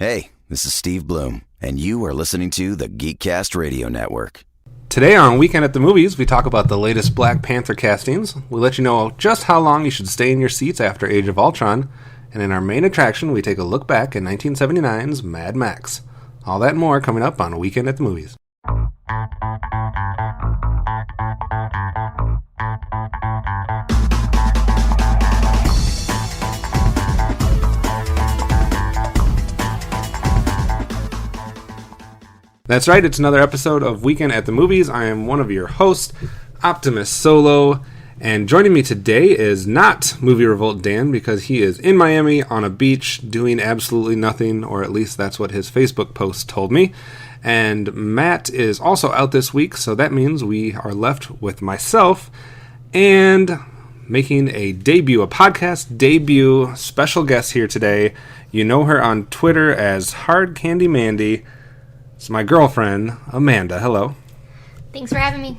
Hey, this is Steve Bloom, and you are listening to the Geekcast Radio Network. Today on Weekend at the Movies, we talk about the latest Black Panther castings. We let you know just how long you should stay in your seats after Age of Ultron. And in our main attraction, we take a look back at 1979's Mad Max. All that and more coming up on Weekend at the Movies. That's right, it's another episode of Weekend at the Movies. I am one of your hosts, Optimus Solo, and joining me today is not Movie Revolt Dan, because he is in Miami on a beach doing absolutely nothing, or at least that's what his Facebook post told me. And Matt is also out this week, so that means we are left with myself and making a podcast debut special guest here today. You know her on Twitter as Hard Candy Mandy. It's my girlfriend, Amanda. Hello. Thanks for having me.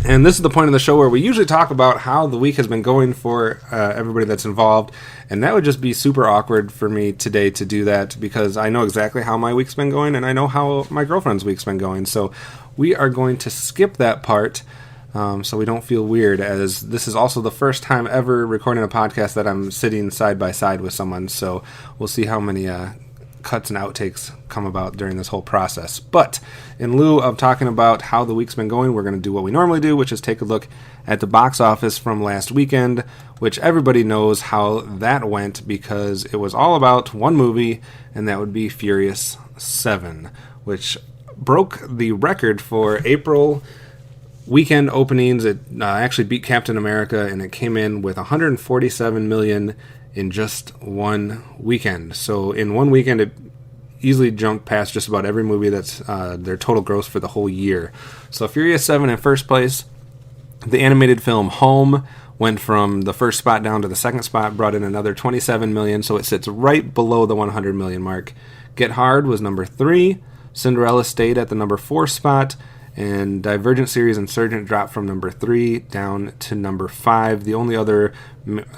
And this is the point of the show where we usually talk about how the week has been going for everybody that's involved. And that would just be super awkward for me today to do that because I know exactly how my week's been going and I know how my girlfriend's week's been going. So we are going to skip that part so we don't feel weird, as this is also the first time ever recording a podcast that I'm sitting side by side with someone. So we'll see how many cuts and outtakes come about during this whole process. But in lieu of talking about how the week's been going, we're going to do what we normally do, which is take a look at the box office from last weekend, which everybody knows how that went because it was all about one movie, and that would be Furious 7, which broke the record for April weekend openings. It actually beat Captain America, and it came in with $147 million in just one weekend. So in one weekend, it easily jumped past just about every movie that's their total gross for the whole year. So Furious 7 in first place. The animated film Home went from the first spot down to the second spot, brought in another $27 million, so it sits right below the $100 million mark. Get Hard was number 3. Cinderella stayed at the number 4 spot. And Divergent Series Insurgent dropped from number 3 down to number 5. The only other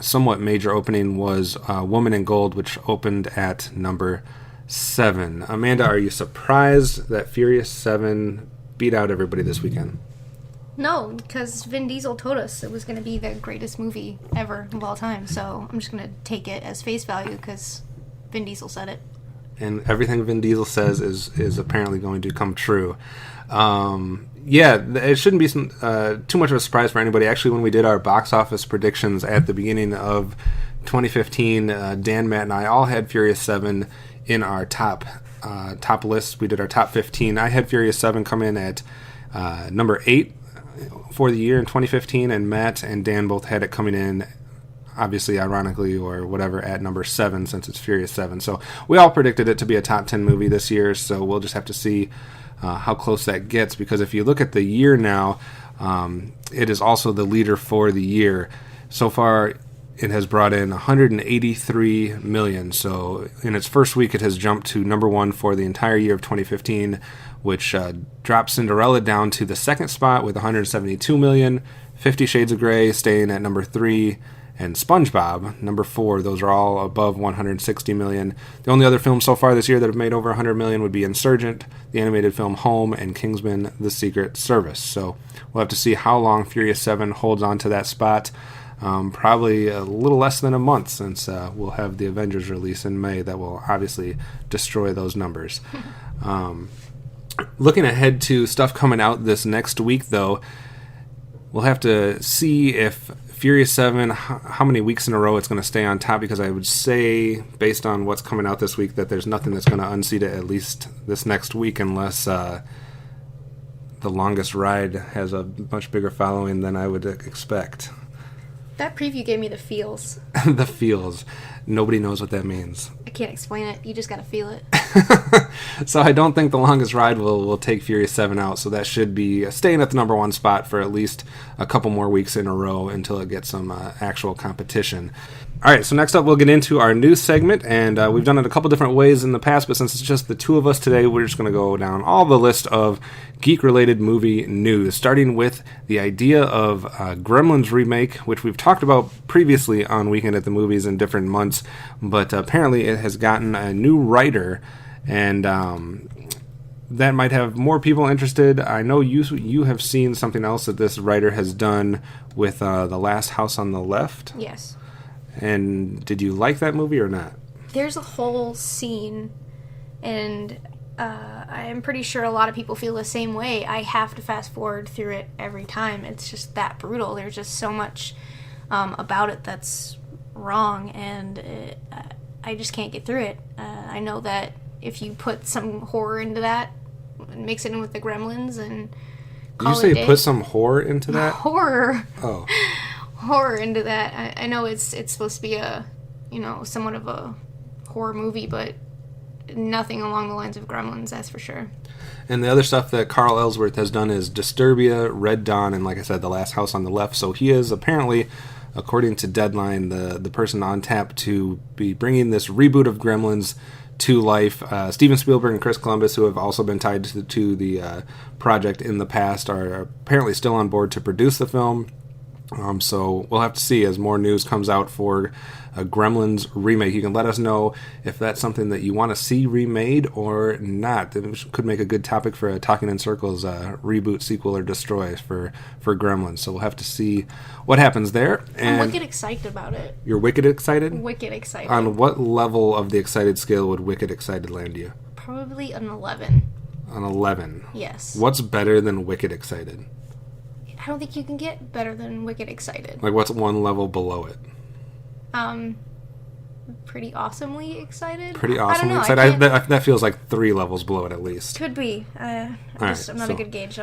somewhat major opening was Woman in Gold, which opened at number 7. Amanda, are you surprised that Furious 7 beat out everybody this weekend? No, because Vin Diesel told us it was going to be the greatest movie ever of all time. So I'm just going to take it as face value because Vin Diesel said it. And everything Vin Diesel says is apparently going to come true. It shouldn't be too much of a surprise for anybody. Actually, when we did our box office predictions at the beginning of 2015, Dan, Matt, and I all had Furious 7 in our top list. We did our top 15. I had Furious 7 come in at number 8 for the year in 2015, and Matt and Dan both had it coming in, obviously, ironically, or whatever, at number 7, since it's Furious 7. So we all predicted it to be a top 10 movie this year, so we'll just have to see how close that gets, because if you look at the year now, it is also the leader for the year. So far, it has brought in $183 million. So in its first week, it has jumped to number 1 for the entire year of 2015, which dropped Cinderella down to the second spot with $172 million. 50 Shades of Grey staying at number 3. And SpongeBob, number 4. Those are all above $160 million. The only other films so far this year that have made over $100 million would be Insurgent, the animated film Home, and Kingsman: The Secret Service. So we'll have to see how long Furious 7 holds on to that spot. Probably a little less than a month, since we'll have the Avengers release in May that will obviously destroy those numbers. Looking ahead to stuff coming out this next week, though, we'll have to see if Furious 7, how many weeks in a row it's going to stay on top, because I would say, based on what's coming out this week, that there's nothing that's going to unseat it at least this next week, unless The Longest Ride has a much bigger following than I would expect. That preview gave me the feels. The feels. Nobody knows what that means. I can't explain it. You just got to feel it. So I don't think The Longest Ride will take Furious 7 out, so that should be staying at the number 1 spot for at least a couple more weeks in a row until it gets some actual competition. All right, so next up we'll get into our news segment, and we've done it a couple different ways in the past, but since it's just the two of us today, we're just going to go down all the list of geek-related movie news, starting with the idea of Gremlins remake, which we've talked about previously on Weekend at the Movies in different months, but apparently it has gotten a new writer, and that might have more people interested. I know you have seen something else that this writer has done with The Last House on the Left. Yes. And did you like that movie or not? There's a whole scene, and I'm pretty sure a lot of people feel the same way. I have to fast forward through it every time. It's just that brutal. There's just so much about it that's wrong, and I just can't get through it. I know that if you put some horror into that, mix it in with the Gremlins, and call Did you it a say day. put some horror into that? Horror. Oh. Horror into that. I know it's supposed to be a, somewhat of a horror movie, but nothing along the lines of Gremlins, that's for sure. And the other stuff that Carl Ellsworth has done is Disturbia, Red Dawn, and like I said, The Last House on the Left. So he is apparently, according to Deadline, the person on tap to be bringing this reboot of Gremlins to life. Steven Spielberg and Chris Columbus, who have also been tied to the project in the past, are apparently still on board to produce the film. So we'll have to see as more news comes out for a Gremlins remake. You can let us know if that's something that you want to see remade or not. It could make a good topic for a Talking in Circles reboot, sequel, or destroy for Gremlins. So we'll have to see what happens there. And I'm wicked excited about it. You're wicked excited? Wicked excited. On what level of the excited scale would wicked excited land you? Probably an 11. An 11? Yes. What's better than wicked excited? I don't think you can get better than wicked excited. Like, what's one level below it? Pretty awesomely excited. Pretty awesomely I don't know, excited. That feels like 3 levels below it at least. Could be. I'm not a good gauge.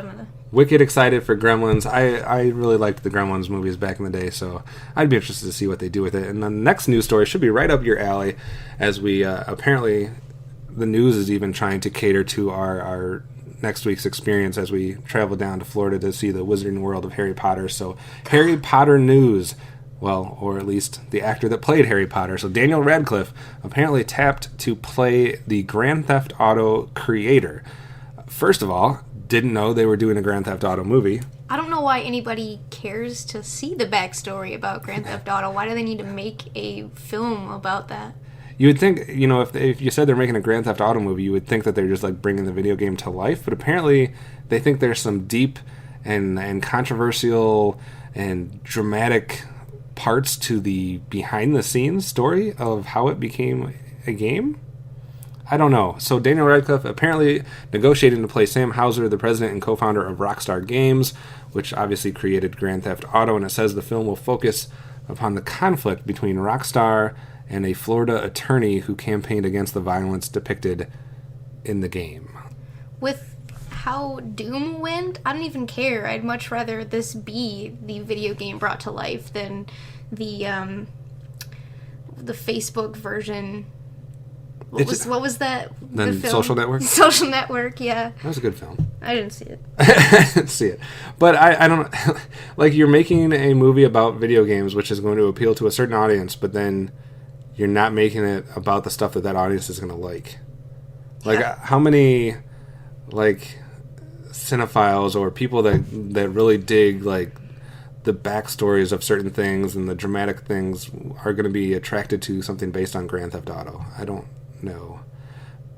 Wicked excited for Gremlins. I really liked the Gremlins movies back in the day, so I'd be interested to see what they do with it. And the next news story should be right up your alley, as we apparently the news is even trying to cater to our next week's experience as we travel down to Florida to see the Wizarding World of Harry Potter. So Harry Potter news. Well, or at least the actor that played Harry Potter. So Daniel Radcliffe apparently tapped to play the Grand Theft Auto creator. First of all, didn't know they were doing a Grand Theft Auto movie. I don't know why anybody cares to see the backstory about Grand Theft Auto. Why do they need to make a film about that? You would think, if you said they're making a Grand Theft Auto movie, you would think that they're just like bringing the video game to life. But apparently, they think there's some deep and controversial and dramatic parts to the behind-the-scenes story of how it became a game. I don't know. So Daniel Radcliffe apparently negotiated to play Sam Houser, the president and co-founder of Rockstar Games, which obviously created Grand Theft Auto. And it says the film will focus upon the conflict between Rockstar and a Florida attorney who campaigned against the violence depicted in the game. With how Doom went, I don't even care. I'd much rather this be the video game brought to life than the Facebook version. What was that? Then the film? Social Network? Social Network, yeah. That was a good film. I didn't see it. I didn't see it. But I don't... Like, you're making a movie about video games, which is going to appeal to a certain audience, but then you're not making it about the stuff that audience is going to like. Like, how many, like, cinephiles or people that really dig, like, the backstories of certain things and the dramatic things are going to be attracted to something based on Grand Theft Auto? I don't know.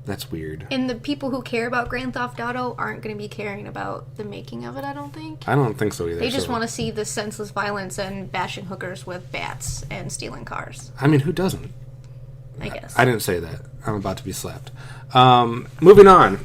That's weird. And the people who care about Grand Theft Auto aren't going to be caring about the making of it, I don't think. I don't think so either. They just want to see the senseless violence and bashing hookers with bats and stealing cars. I mean, who doesn't? I guess. I didn't say that. I'm about to be slapped. Moving on.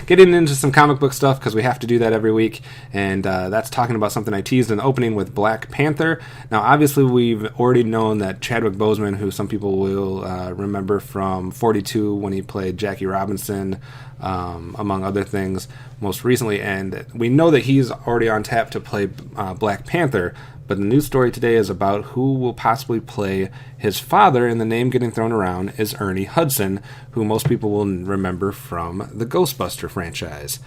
Getting into some comic book stuff, because we have to do that every week, and that's talking about something I teased in the opening with Black Panther. Now, obviously, we've already known that Chadwick Boseman, who some people will remember from 42 when he played Jackie Robinson, among other things, most recently, and we know that he's already on tap to play Black Panther. But the news story today is about who will possibly play his father, and the name getting thrown around is Ernie Hudson, who most people will remember from the Ghostbuster franchise.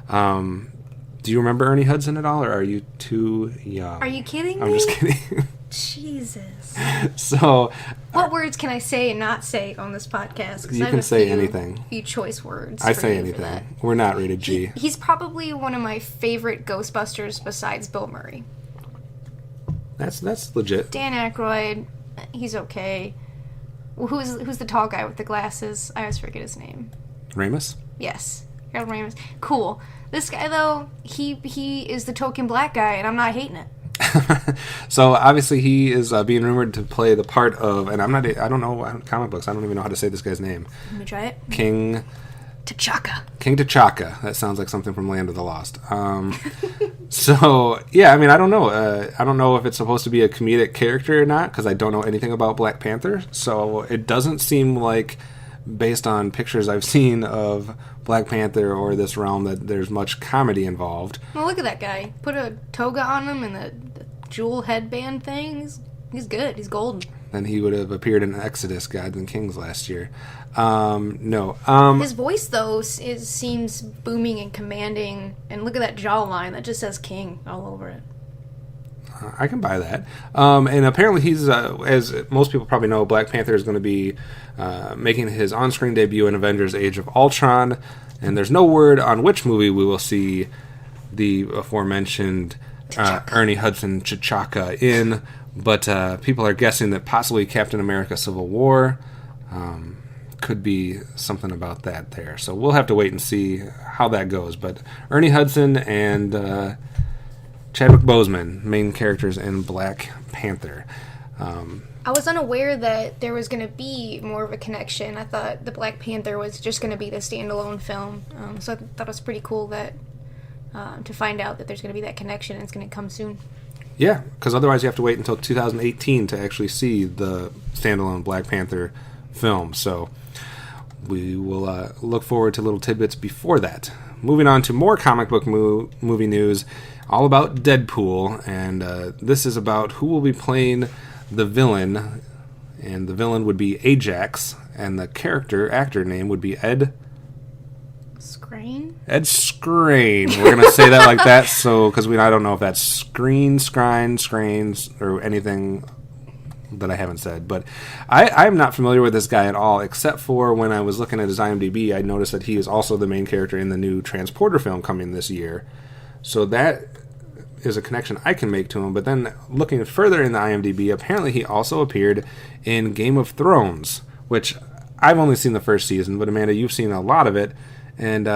Do you remember Ernie Hudson at all, or are you too young? Are you kidding me? I'm just kidding. Jesus. So, what words can I say and not say on this podcast? 'Cause you I have can a say anything. Few choice words. I for say you for that. anything. We're not rated G. He's probably one of my favorite Ghostbusters besides Bill Murray. That's legit. Dan Aykroyd, he's okay. Well, who's the tall guy with the glasses? I always forget his name. Ramus? Yes, Harold Ramis. Cool. This guy though, he is the token black guy, and I'm not hating it. So obviously he is being rumored to play the part of, and I don't know comic books. I don't even know how to say this guy's name. Let me try it. King T'Chaka. That sounds like something from Land of the Lost. So yeah, I mean, I don't know. I don't know if it's supposed to be a comedic character or not because I don't know anything about Black Panther. So it doesn't seem like, based on pictures I've seen of Black Panther or this realm, that there's much comedy involved. Well, look at that guy. Put a toga on him and the jewel headband thing. He's good. He's golden. Then he would have appeared in Exodus, Gods and Kings last year. No. His voice, though, seems booming and commanding. And look at that jawline. That just says King all over it. I can buy that. And apparently he's, as most people probably know, Black Panther is going to be making his on-screen debut in Avengers Age of Ultron. And there's no word on which movie we will see the aforementioned Ernie Hudson T'Chaka in. But people are guessing that possibly Captain America Civil War could be something about that there. So we'll have to wait and see how that goes. But Ernie Hudson and Chadwick Boseman, main characters in Black Panther. I was unaware that there was going to be more of a connection. I thought the Black Panther was just going to be the standalone film. So I thought it was pretty cool that to find out that there's going to be that connection and it's going to come soon. Yeah, because otherwise you have to wait until 2018 to actually see the standalone Black Panther film. So we will look forward to little tidbits before that. Moving on to more comic book movie news, all about Deadpool. And this is about who will be playing the villain. And the villain would be Ajax. And the actor name would be Ed Skrein. We're going to say that like that, so because I don't know if that's Scrines, or anything that I haven't said. But I'm not familiar with this guy at all, except for when I was looking at his IMDb, I noticed that he is also the main character in the new Transporter film coming this year. So that is a connection I can make to him. But then looking further in the IMDb, apparently he also appeared in Game of Thrones, which I've only seen the first season, but Amanda, you've seen a lot of it. And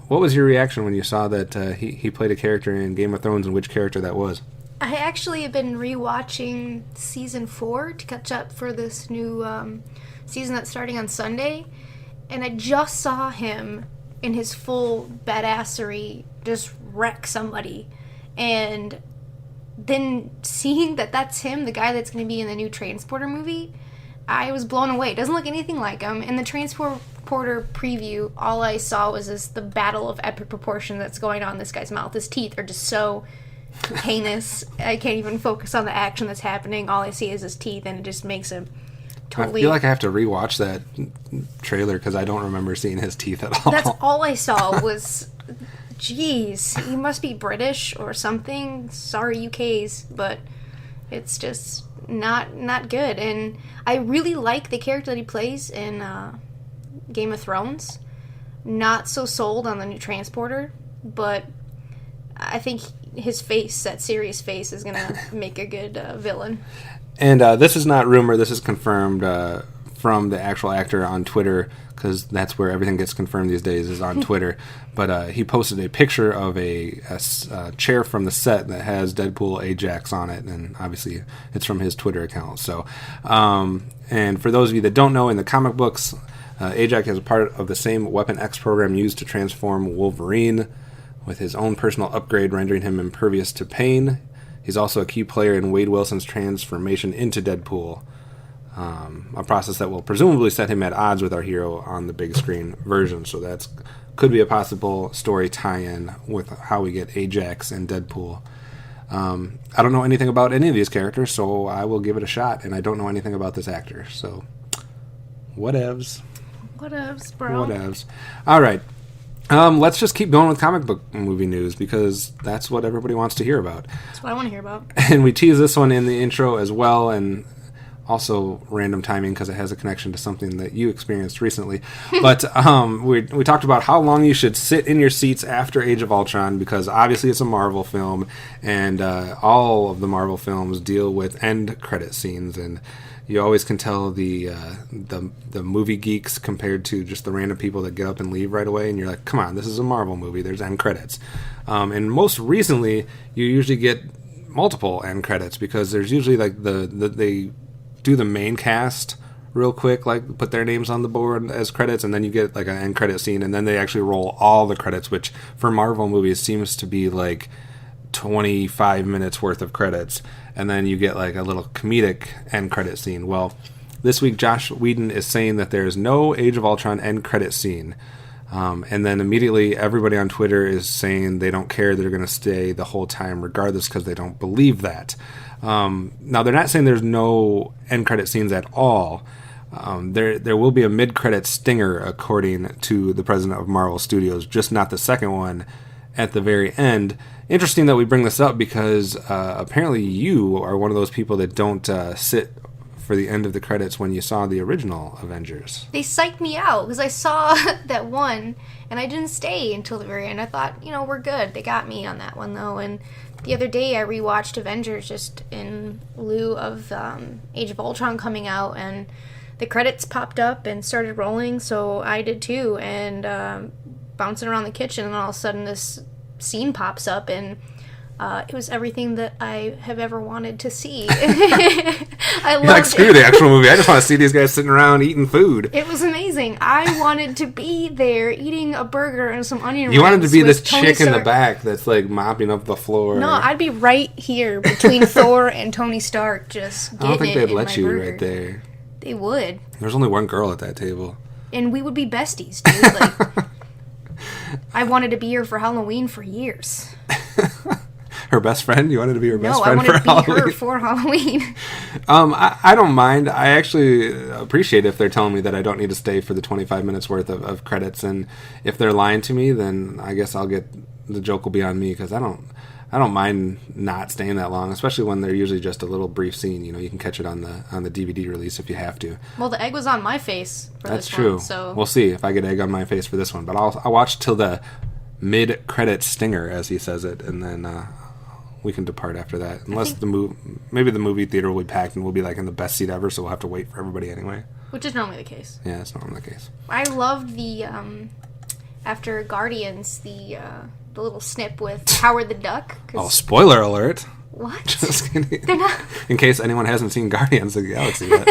what was your reaction when you saw that he played a character in Game of Thrones, and which character that was? I actually have been rewatching season 4 to catch up for this new season that's starting on Sunday, and I just saw him in his full badassery just wreck somebody, and then seeing that that's him, the guy that's going to be in the new Transporter movie, I was blown away. It doesn't look anything like him. In the Transporter preview, all I saw was the battle of epic proportion that's going on in this guy's mouth. His teeth are just so heinous. I can't even focus on the action that's happening. All I see is his teeth, and it just makes him totally... I feel like I have to rewatch that trailer because I don't remember seeing his teeth at all. That's all I saw was... Jeez, he must be British or something. Sorry, UKs, but it's just not good. And I really like the character that he plays in Game of Thrones. Not so sold on the new Transporter, but I think his face, that serious face, is going to make a good villain. And this is not rumor, this is confirmed from the actual actor on Twitter, because that's where everything gets confirmed these days, is on Twitter. But he posted a picture of a chair from the set that has Deadpool Ajax on it, and obviously it's from his Twitter account. So, and for those of you that don't know, in the comic books, Ajax is a part of the same Weapon X program used to transform Wolverine, with his own personal upgrade rendering him impervious to pain. He's also a key player in Wade Wilson's transformation into Deadpool, a process that will presumably set him at odds with our hero on the big screen version. So that could be a possible story tie-in with how we get Ajax and Deadpool. I don't know anything about any of these characters, so I will give it a shot, and I don't know anything about this actor, so whatevs. Whatevs, bro. Whatevs. All right. Let's just keep going with comic book movie news because that's what everybody wants to hear about. That's what I want to hear about. And we tease this one in the intro as well, and also random timing because it has a connection to something that you experienced recently. But we talked about how long you should sit in your seats after Age of Ultron because obviously it's a Marvel film, and all of the Marvel films deal with end credit scenes, and you always can tell the movie geeks compared to just the random people that get up and leave right away, and you're like, come on, this is a Marvel movie, there's end credits. And most recently, you usually get multiple end credits because there's usually like they do the main cast real quick, like put their names on the board as credits, and then you get like an end credit scene, and then they actually roll all the credits, which for Marvel movies seems to be like 25 minutes worth of credits, and then you get like a little comedic end credit scene. Well, this week Joss Whedon is saying that there is no Age of Ultron end credit scene, and then immediately everybody on Twitter is saying they don't care, they're going to stay the whole time regardless because they don't believe that. Now they're not saying there's no end credit scenes at all. There will be a mid-credit stinger according to the president of Marvel Studios, just not the second one at the very end. Interesting that we bring this up because apparently you are one of those people that don't sit for the end of the credits when you saw the original Avengers. They psyched me out because I saw that one and I didn't stay until the very end. I thought, we're good. They got me on that one though. And the other day I rewatched Avengers just in lieu of Age of Ultron coming out, and the credits popped up and started rolling, so I did too, and bouncing around the kitchen, and all of a sudden this scene pops up, and it was everything that I have ever wanted to see. I loved like, screw the actual movie. I just want to see these guys sitting around eating food. It was amazing. I wanted to be there eating a burger and some onion rings. You wanted to be this Tony chick in the Stark. back that's like mopping up the floor. No, I'd be right here between Thor and Tony Stark, just getting I don't think it they'd in let my you burger. right there. They would. There's only one girl at that table. And we would be besties, dude. Like, I wanted to be here for Halloween for years. Her best friend? You wanted to be her best No, I friend wanted for to be Halloween? her for Halloween. I don't mind. I actually appreciate if they're telling me that I don't need to stay for the 25 minutes worth of credits, and if they're lying to me, then I guess the joke will be on me, because I don't mind not staying that long, especially when they're usually just a little brief scene. You can catch it on the DVD release if you have to. Well, the egg was on my face for That's this true. one, so We'll see if I get egg on my face for this one, but I'll watch till the mid-credit stinger, as he says it, and then we can depart after that. Unless maybe the movie theater will be packed and we'll be like in the best seat ever, so we'll have to wait for everybody anyway. which is normally the case. Yeah, that's normally the case. I loved the after Guardians, the little snip with Howard the Duck. Oh, spoiler alert! What? Just kidding. They're not In case anyone hasn't seen Guardians of the Galaxy yet.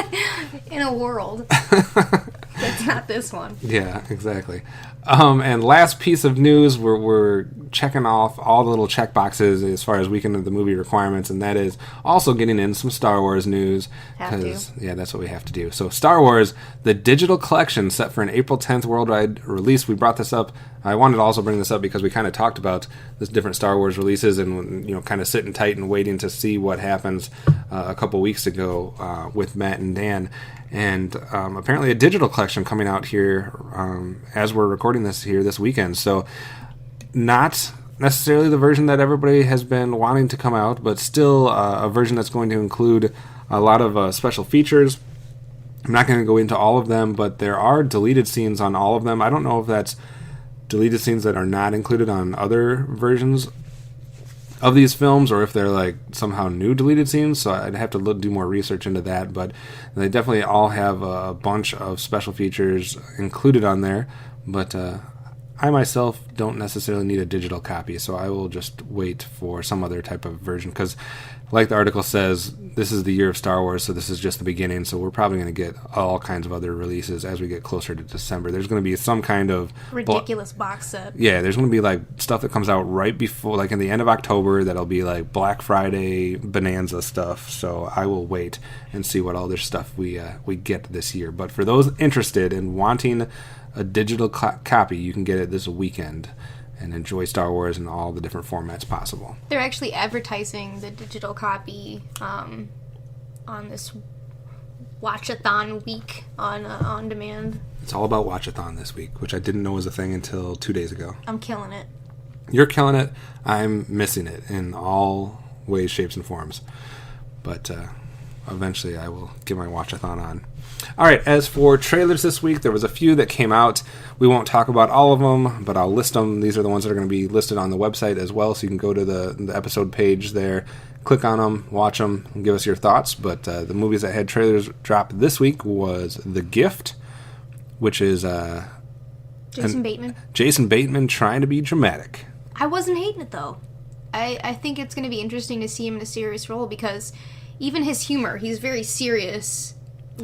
in a world. That's not this one. Yeah, exactly. And last piece of news, we're checking off all the little check boxes as far as weekend of the movie requirements, and that is also getting in some Star Wars news. Yeah, that's what we have to do. So Star Wars, the digital collection set for an April 10th worldwide release. We brought this up. I wanted to also bring this up because we kind of talked about this different Star Wars releases and kind of sitting tight and waiting to see what happens a couple weeks ago with Matt and Dan. And apparently a digital collection coming out here as we're recording this here this weekend. So not necessarily the version that everybody has been wanting to come out, but still a version that's going to include a lot of special features. I'm not going to go into all of them, but there are deleted scenes on all of them. I don't know if that's deleted scenes that are not included on other versions of these films, or if they're like somehow new deleted scenes, so I'd have to do more research into that, but they definitely all have a bunch of special features included on there, but I myself don't necessarily need a digital copy, so I will just wait for some other type of version, because like the article says, this is the year of Star Wars, so this is just the beginning, so we're probably going to get all kinds of other releases as we get closer to December. There's going to be some kind of Ridiculous box set. Yeah, there's going to be like stuff that comes out right before, like in the end of October, that'll be like Black Friday bonanza stuff, so I will wait and see what other stuff we get this year. But for those interested in wanting a digital copy, you can get it this weekend and enjoy Star Wars in all the different formats possible. They're actually advertising the digital copy on this watch-a-thon week on demand It's all about Watchathon this week, which I didn't know was a thing until 2 days ago. I'm killing it. You're killing it. I'm missing it in all ways, shapes, and forms. But eventually I will get my Watchathon on. All right, as for trailers this week, there was a few that came out. We won't talk about all of them, but I'll list them. These are the ones that are going to be listed on the website as well, so you can go to the episode page there, click on them, watch them, and give us your thoughts. But the movies that had trailers drop this week was The Gift, which is Jason Bateman. Jason Bateman trying to be dramatic. I wasn't hating it, though. I think it's going to be interesting to see him in a serious role, because even his humor, he's very serious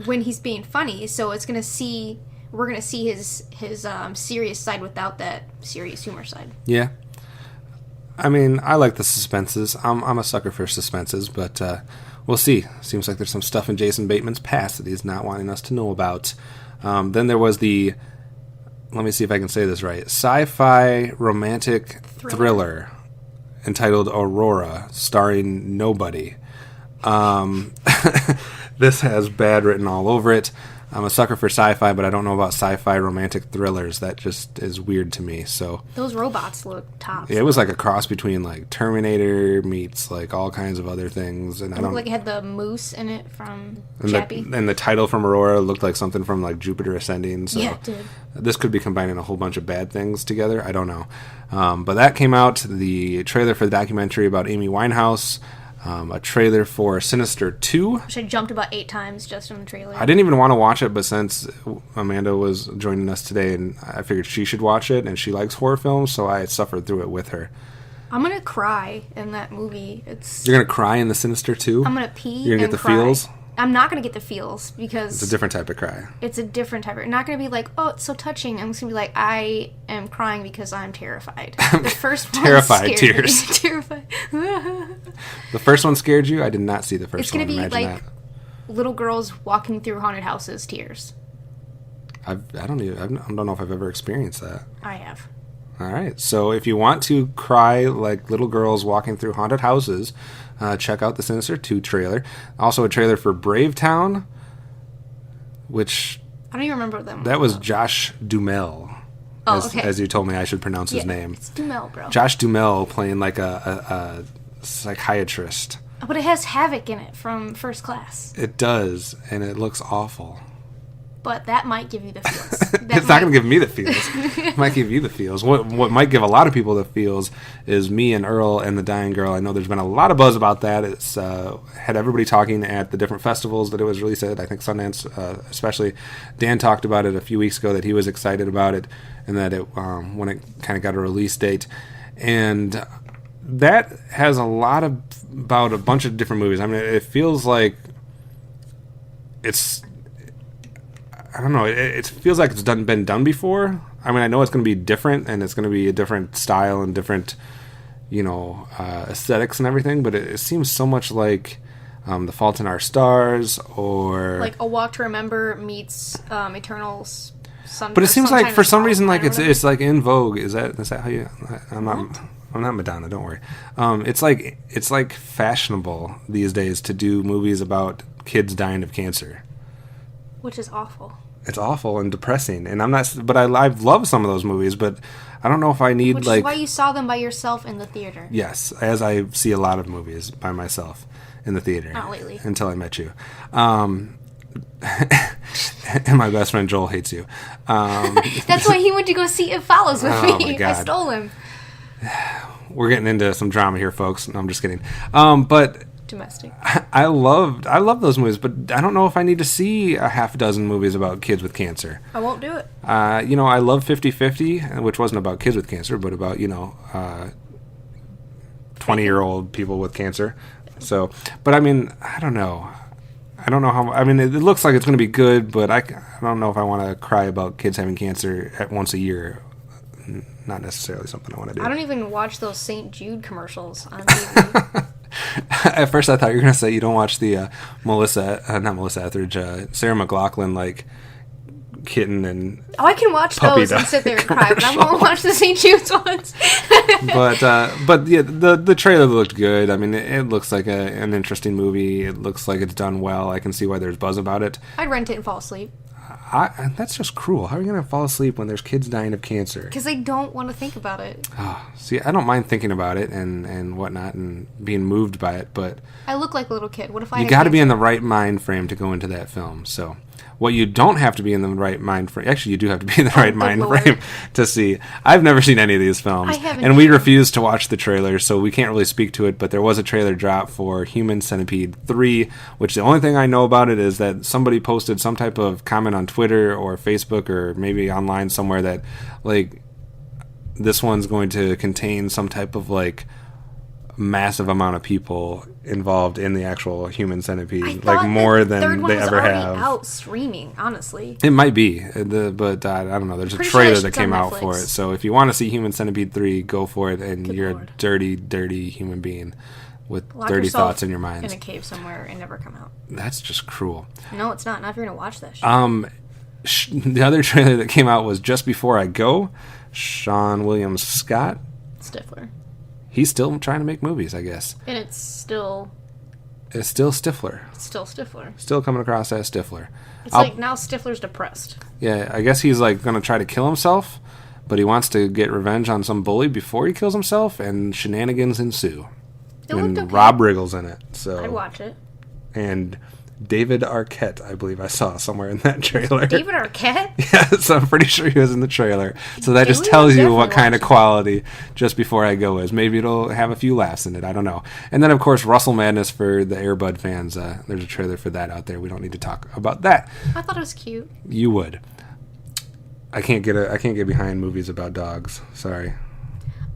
when he's being funny, so we're going to see his serious side without that serious humor side. Yeah. I mean, I like the suspenses. I'm a sucker for suspenses, but we'll see. Seems like there's some stuff in Jason Bateman's past that he's not wanting us to know about. Then there was let me see if I can say this right, sci-fi romantic thriller entitled Aurora, starring nobody. This has bad written all over it. I'm a sucker for sci-fi, but I don't know about sci-fi romantic thrillers. That just is weird to me. So those robots look tops. Yeah, it was like a cross between like Terminator meets like all kinds of other things. And it looked like it had the moose in it from and Chappie. And the title from Aurora looked like something from like Jupiter Ascending. So yeah, it did. This could be combining a whole bunch of bad things together. I don't know. But that came out. The trailer for the documentary about Amy Winehouse. A trailer for Sinister 2. Which I jumped about 8 times just in the trailer. I didn't even want to watch it, but since Amanda was joining us today, and I figured she should watch it, and she likes horror films, so I suffered through it with her. I'm going to cry in that movie. You're going to cry in the Sinister 2? I'm going to pee You're going to get the cry. Feels? I'm not going to get the feels, because It's a different type of cry. It's a different type of... I'm not going to be like, oh, it's so touching. I'm just going to be like, I am crying because I'm terrified. The first one Terrified scared tears. me. Terrified. The first one scared you? I did not see the first one. It's going to be like that. little girls walking through haunted houses, tears. I don't know if I've ever experienced that. I have. All right. So if you want to cry like little girls walking through haunted houses, check out the Sinister 2 trailer. Also a trailer for Brave Town, which... I don't even remember them. That was Josh Duhamel. Okay. As you told me I should pronounce his name. It's Duhamel, bro. Josh Duhamel playing like a psychiatrist. But it has Havoc in it from First Class. It does, and it looks awful. But that might give you the feels. It's not going to give me the feels. It might give you the feels. What might give a lot of people the feels is me and Earl and the Dying Girl. I know there's been a lot of buzz about that. It's had everybody talking at the different festivals that it was released at. I think Sundance especially. Dan talked about it a few weeks ago that he was excited about it and that it when it kind of got a release date. And that has a lot about a bunch of different movies. I mean, it feels like it's... I don't know. It feels like it's been done before. I mean, I know it's going to be different, and it's going to be a different style and different, aesthetics and everything. But it seems so much like The Fault in Our Stars, or like A Walk to Remember meets Eternals. But it seems like for some reason, like it's like in vogue. Is that how you? I'm not Madonna. Don't worry. It's like fashionable these days to do movies about kids dying of cancer, which is awful. It's awful and depressing, and I'm not. But I've loved some of those movies, but I don't know if I need Which like. is why you saw them by yourself in the theater. Yes, as I see a lot of movies by myself in the theater. Not lately. Until I met you. And my best friend Joel hates you. That's why he went to go see It Follows with Oh, me. my God. I stole him. We're getting into some drama here, folks. No, I'm just kidding. But Domestic. I love those movies, but I don't know if I need to see a half dozen movies about kids with cancer. I won't do it. I love 50-50, which wasn't about kids with cancer, but about 20-year-old people with cancer. So, but I mean, I don't know how. I mean, it looks like it's going to be good, but I don't know if I want to cry about kids having cancer once a year. Not necessarily something I want to do. I don't even watch those St. Jude commercials on TV. At first, I thought you were going to say you don't watch the not Melissa Etheridge, Sarah McLachlan, kitten and I can watch those and sit there and cry, but I won't watch the St. Jude's ones. but yeah, the trailer looked good. I mean, it looks like an interesting movie. It looks like it's done well. I can see why there's buzz about it. I'd rent it and fall asleep. That's just cruel. How are you going to fall asleep when there's kids dying of cancer? Because I don't want to think about it. Oh, see, I don't mind thinking about it and whatnot and being moved by it, but... I look like a little kid. What if I You got to be in the right mind frame to go into that film, so... What you don't have to be in the right mind frame... Actually, you do have to be in the right mind frame to see. I've never seen any of these films. I haven't and we either. refused to watch the trailer, so we can't really speak to it, but there was a trailer drop for Human Centipede 3, which the only thing I know about it is that somebody posted some type of comment on Twitter or Facebook or maybe online somewhere that, like, this one's going to contain some type of, like, massive amount of people involved in the actual Human Centipede, like more than they ever have. Out streaming, honestly. It might be, but I don't know. There's a trailer that came out for it, so if you want to see Human Centipede 3, go for it. And you're a dirty, dirty human being with dirty thoughts in your mind. In a cave somewhere and never come out. That's just cruel. No, it's not. Not if you're gonna watch that shit. The other trailer that came out was Just Before I Go. Sean William Scott. Stifler. He's still trying to make movies, I guess. And it's still Stifler. It's still Stifler. Still coming across as Stifler. It's like now Stifler's depressed. Yeah, I guess he's like going to try to kill himself, but he wants to get revenge on some bully before he kills himself, and shenanigans ensue. And okay. Rob Riggle's in it. So I'd watch it. And David Arquette, I believe I saw somewhere in that trailer. David Arquette? Yes, I'm pretty sure he was in the trailer. So that just tells you what kind of quality Just Before I Go is. Maybe it'll have a few laughs in it. I don't know. And then, of course, Russell Madness for the Air Bud fans. There's a trailer for that out there. We don't need to talk about that. I thought it was cute. You would. I can't get behind movies about dogs. Sorry.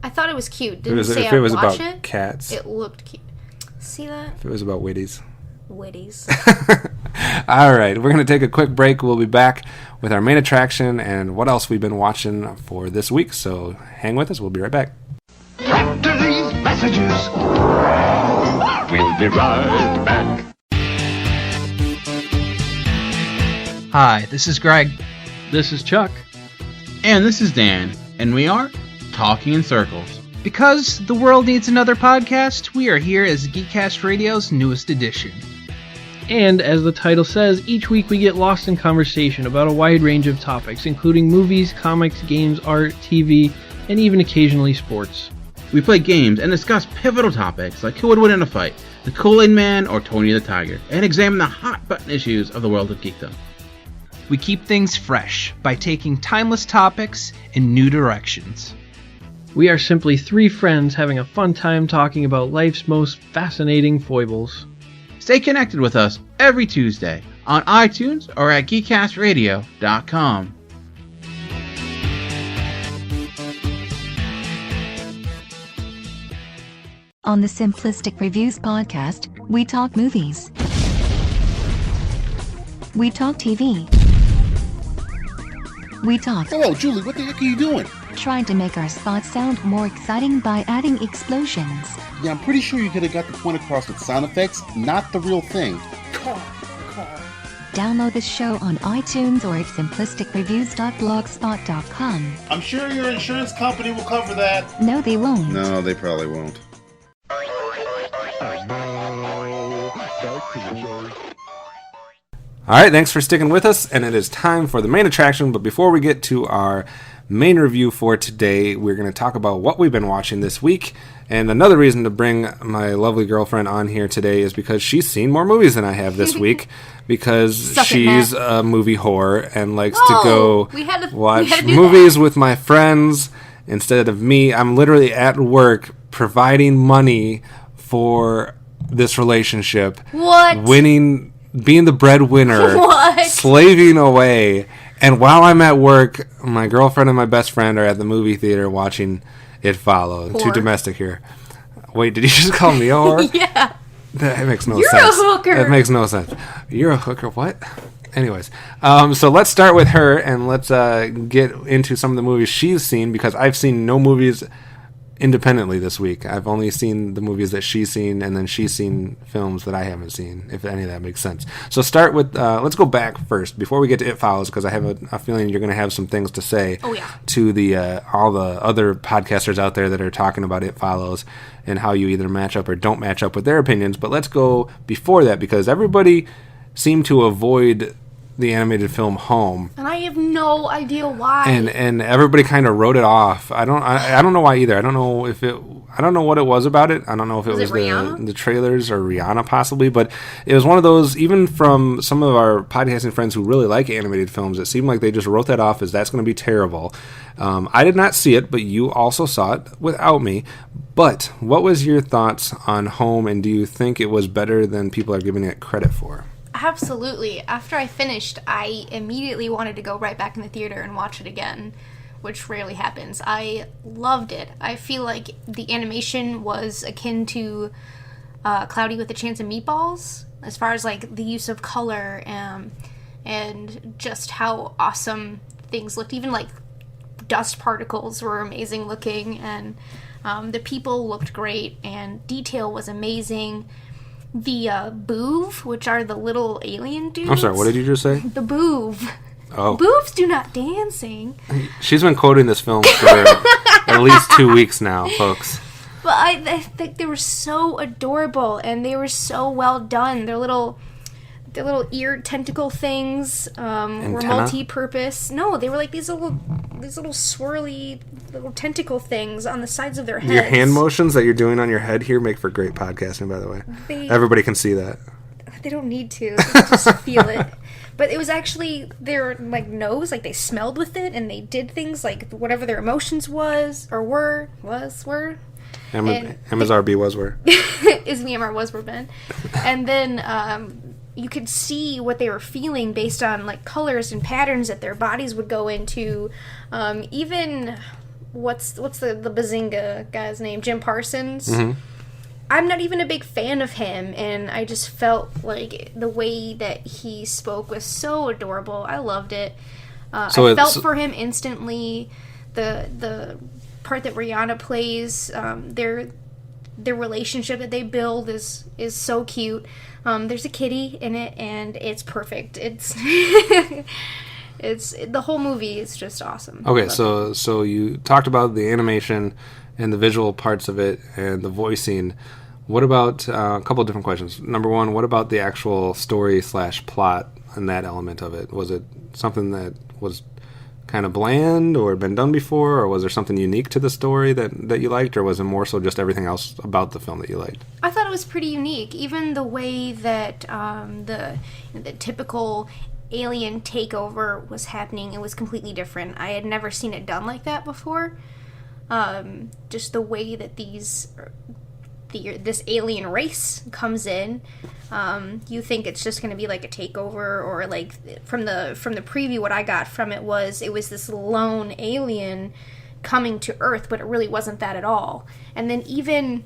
I thought it was cute. If it was about cats. It looked cute. See that? If it was about Witties. All right, we're going to take a quick break. We'll be back with our main attraction and what else we've been watching for this week. So hang with us. We'll be right back. After these messages, we'll be right back. Hi, this is Greg. This is Chuck. And this is Dan. And we are Talking in Circles. Because the world needs another podcast, we are here as Geekcast Radio's newest edition. And as the title says, each week we get lost in conversation about a wide range of topics, including movies, comics, games, art, TV, and even occasionally sports. We play games and discuss pivotal topics like who would win in a fight, the Kool-Aid Man or Tony the Tiger, and examine the hot-button issues of the world of geekdom. We keep things fresh by taking timeless topics in new directions. We are simply three friends having a fun time talking about life's most fascinating foibles. Stay connected with us every Tuesday on iTunes or at geekcastradio.com. On the Simplistic Reviews podcast, we talk movies. We talk TV. We talk. Hello, Julie, what the heck are you doing? Trying to make our spots sound more exciting by adding explosions. Yeah, I'm pretty sure you could have got the point across with sound effects, not the real thing. Car. Download the show on iTunes or at simplisticreviews.blogspot.com. I'm sure your insurance company will cover that. No, they won't. No, they probably won't. All right, thanks for sticking with us, and it is time for the main attraction. But before we get to our main review for today, we're going to talk about what we've been watching this week. And another reason to bring my lovely girlfriend on here today is because she's seen more movies than I have this week, because she's a movie whore and likes to go watch movies with my friends instead of me. I'm literally at work providing money for this relationship. What? Being the breadwinner. What? Slaving away. And while I'm at work, my girlfriend and my best friend are at the movie theater watching It Follows. Too domestic here. Wait, did you just call me a whore? Yeah. That makes no You're sense. a hooker. That makes no sense. You're a hooker? What? Anyways, so let's start with her and let's get into some of the movies she's seen, because I've seen no movies independently this week. I've only seen the movies that she's seen, and then she's seen films that I haven't seen, if any of that makes sense. So start with, let's go back first, before we get to It Follows, because I have a feeling you're going to have some things to say to the all the other podcasters out there that are talking about It Follows, and how you either match up or don't match up with their opinions. But let's go before that, because everybody seemed to avoid the animated film Home. And I have no idea why. And everybody kind of wrote it off. I don't know why either. I don't know what it was about it. I don't know if it was the trailers or Rihanna possibly, but it was one of those, even from some of our podcasting friends who really like animated films, it seemed like they just wrote that off as that's going to be terrible. I did not see it, but you also saw it without me. But what was your thoughts on Home, and do you think it was better than people are giving it credit for? Absolutely. After I finished, I immediately wanted to go right back in the theater and watch it again, which rarely happens. I loved it. I feel like the animation was akin to Cloudy with a Chance of Meatballs, as far as like the use of color and just how awesome things looked. Even like dust particles were amazing looking, and the people looked great, and detail was amazing. The boov, which are the little alien dudes. I'm sorry, what did you just say? The boov. Oh. Boobs do not dancing. She's been quoting this film for at least 2 weeks now, folks. But I think they were so adorable, and they were so well done. Their little ear tentacle things were multi-purpose. No, they were like these little swirly little tentacle things on the sides of their heads. Your hand motions that you're doing on your head here make for great podcasting, by the way. Everybody can see that. They don't need to. They can just feel it. But it was actually their like nose, like they smelled with it, and they did things like whatever their emotions were. MSRB were. Is MR was were Ben. And then you could see what they were feeling based on like colors and patterns that their bodies would go into. Even what's the Bazinga guy's name? Jim Parsons. Mm-hmm. I'm not even a big fan of him, and I just felt like the way that he spoke was so adorable. I loved it. I felt for him instantly. The part that Rihanna plays, their relationship that they build is so cute. There's a kitty in it, and it's perfect. It's the whole movie is just awesome. Okay, so you talked about the animation and the visual parts of it and the voicing. What about a couple of different questions? Number one, what about the actual story / plot and that element of it? Was it something that was kind of bland or been done before, or was there something unique to the story that you liked, or was it more so just everything else about the film that you liked? I thought it was pretty unique. Even the way that the typical alien takeover was happening, it was completely different. I had never seen it done like that before. Just the way that this alien race comes in, you think it's just going to be like a takeover, or like from the preview, what I got from it was this lone alien coming to Earth, but it really wasn't that at all. And then even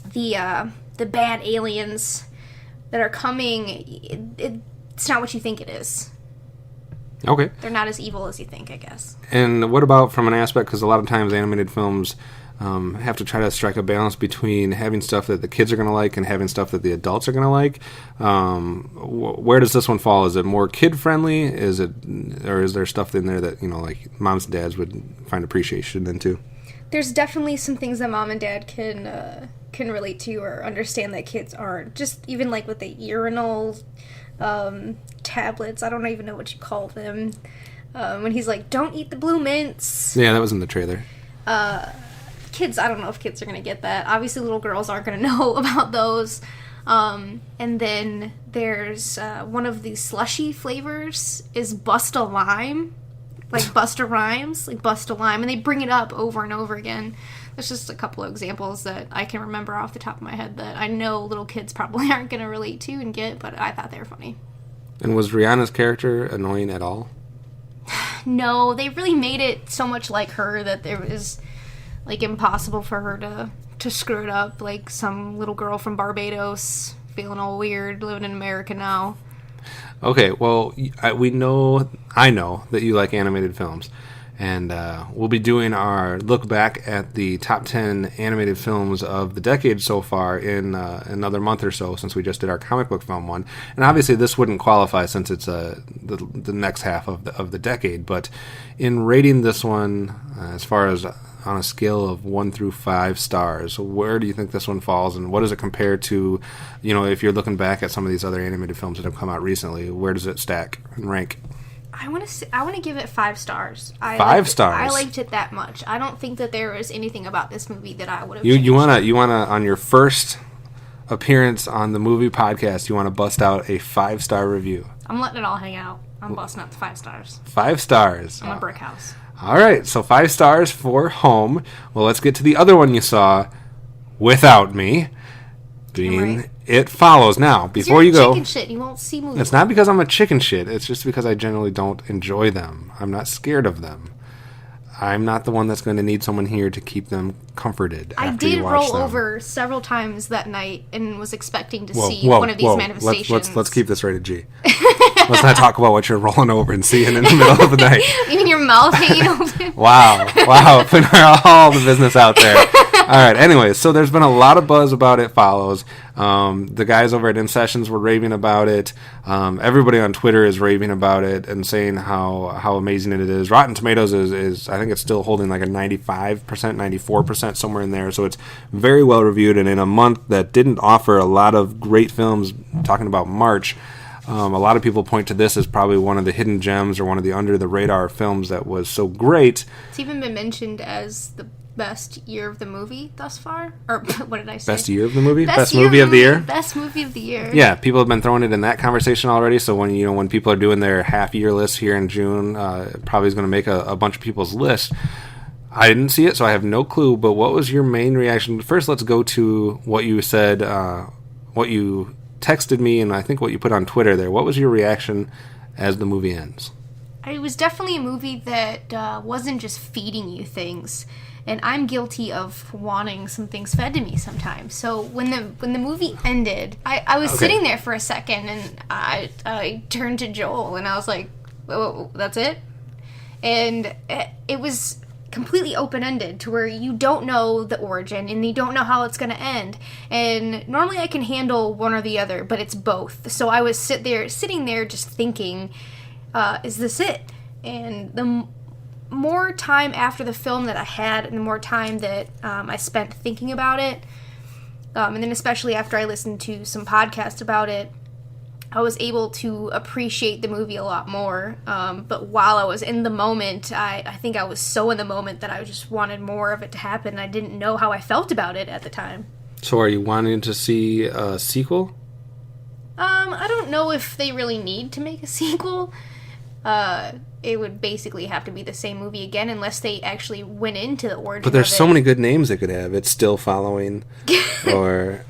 the bad aliens that are coming, it's not what you think it is. Okay. They're not as evil as you think, I guess. And what about from an aspect, because a lot of times animated films have to try to strike a balance between having stuff that the kids are going to like and having stuff that the adults are going to like. Where does this one fall? Is it more kid-friendly? Or is there stuff in there that, like moms and dads would find appreciation into? There's definitely some things that mom and dad can relate to or understand that kids aren't. Just even like with the urinal tablets, I don't even know what you call them. When he's like, don't eat the blue mints. Yeah, that was in the trailer. Kids, I don't know if kids are going to get that. Obviously, little girls aren't going to know about those. And then there's one of the slushy flavors is Busta Lime. Like Busta Rhymes, like Busta Lime. And they bring it up over and over again. There's just a couple of examples that I can remember off the top of my head that I know little kids probably aren't going to relate to and get, but I thought they were funny. And was Rihanna's character annoying at all? No, they really made it so much like her that there was like impossible for her to screw it up, like some little girl from Barbados feeling all weird living in America now. Okay, well, I know that you like animated films, And we'll be doing our look back at the top 10 animated films of the decade so far in another month or so, since we just did our comic book film one. And obviously this wouldn't qualify since it's the next half of the decade. But in rating this one, as far as on a scale of 1 through 5 stars, where do you think this one falls, and what does it compare to, if you're looking back at some of these other animated films that have come out recently, where does it stack and rank? I want to give it 5 stars. 5 stars. I liked it that much. I don't think that there was anything about this movie that I would have. You wanna on your first appearance on the movie podcast, you want to bust out a 5-star review. I'm letting it all hang out. I'm busting out the 5 stars. 5 stars. I'm a brick house. All right, so 5 stars for Home. Well, let's get to the other one you saw without me, being right. It Follows. Now, before you go, chicken shit. You won't see movies. It's not because I'm a chicken shit. It's just because I generally don't enjoy them. I'm not scared of them. I'm not the one that's going to need someone here to keep them comforted. I after did you watch roll them. over several times that night and was expecting to see one of these manifestations. Let's keep this rated G. Let's not talk about what you're rolling over and seeing in the middle of the night. You mean your mouth hanging open? Wow, putting all the business out there. All right, anyways, so there's been a lot of buzz about It Follows. The guys over at In Sessions were raving about it. Everybody on Twitter is raving about it and saying how amazing it is. Rotten Tomatoes is I think it's still holding like a 95%, 94%, somewhere in there. So it's very well reviewed. And in a month that didn't offer a lot of great films, talking about March, a lot of people point to this as probably one of the hidden gems or one of the under-the-radar films that was so great. It's even been mentioned as the best year of the movie thus far. Or what did I say? Best year of the movie? Best movie of the year? Best movie of the year. Yeah, people have been throwing it in that conversation already. So when people are doing their half-year list here in June, it probably is going to make a bunch of people's list. I didn't see it, so I have no clue. But what was your main reaction? First, let's go to what you said, what you texted me, and I think what you put on Twitter there. What was your reaction as the movie ends? It was definitely a movie that wasn't just feeding you things, and I'm guilty of wanting some things fed to me sometimes. So when the movie ended, I was sitting there for a second, and I turned to Joel, and I was like, "Oh, that's it?" And it was completely open-ended to where you don't know the origin and you don't know how it's going to end. And normally I can handle one or the other, but it's both. So I was sitting there just thinking, is this it? And the more time after the film that I had and the more time that I spent thinking about it, and then especially after I listened to some podcasts about it, I was able to appreciate the movie a lot more. But while I was in the moment, I think I was so in the moment that I just wanted more of it to happen. I didn't know how I felt about it at the time. So are you wanting to see a sequel? I don't know if they really need to make a sequel. It would basically have to be the same movie again unless they actually went into the origin. But there's so many good names they could have. It's Still Following, or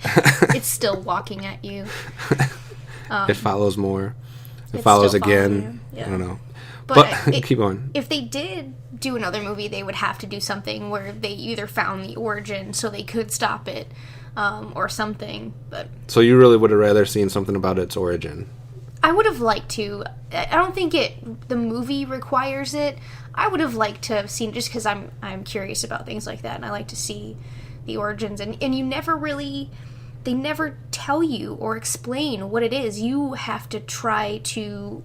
It's Still Walking at You. It Follows More. It Follows Again. Yeah. I don't know. But keep going. If they did do another movie, they would have to do something where they either found the origin so they could stop it, or something. But so you really would have rather seen something about its origin? I would have liked to. I don't think the movie requires it. I would have liked to have seen, just because I'm curious about things like that, and I like to see the origins. And you never really, they never tell you or explain what it is. You have to try to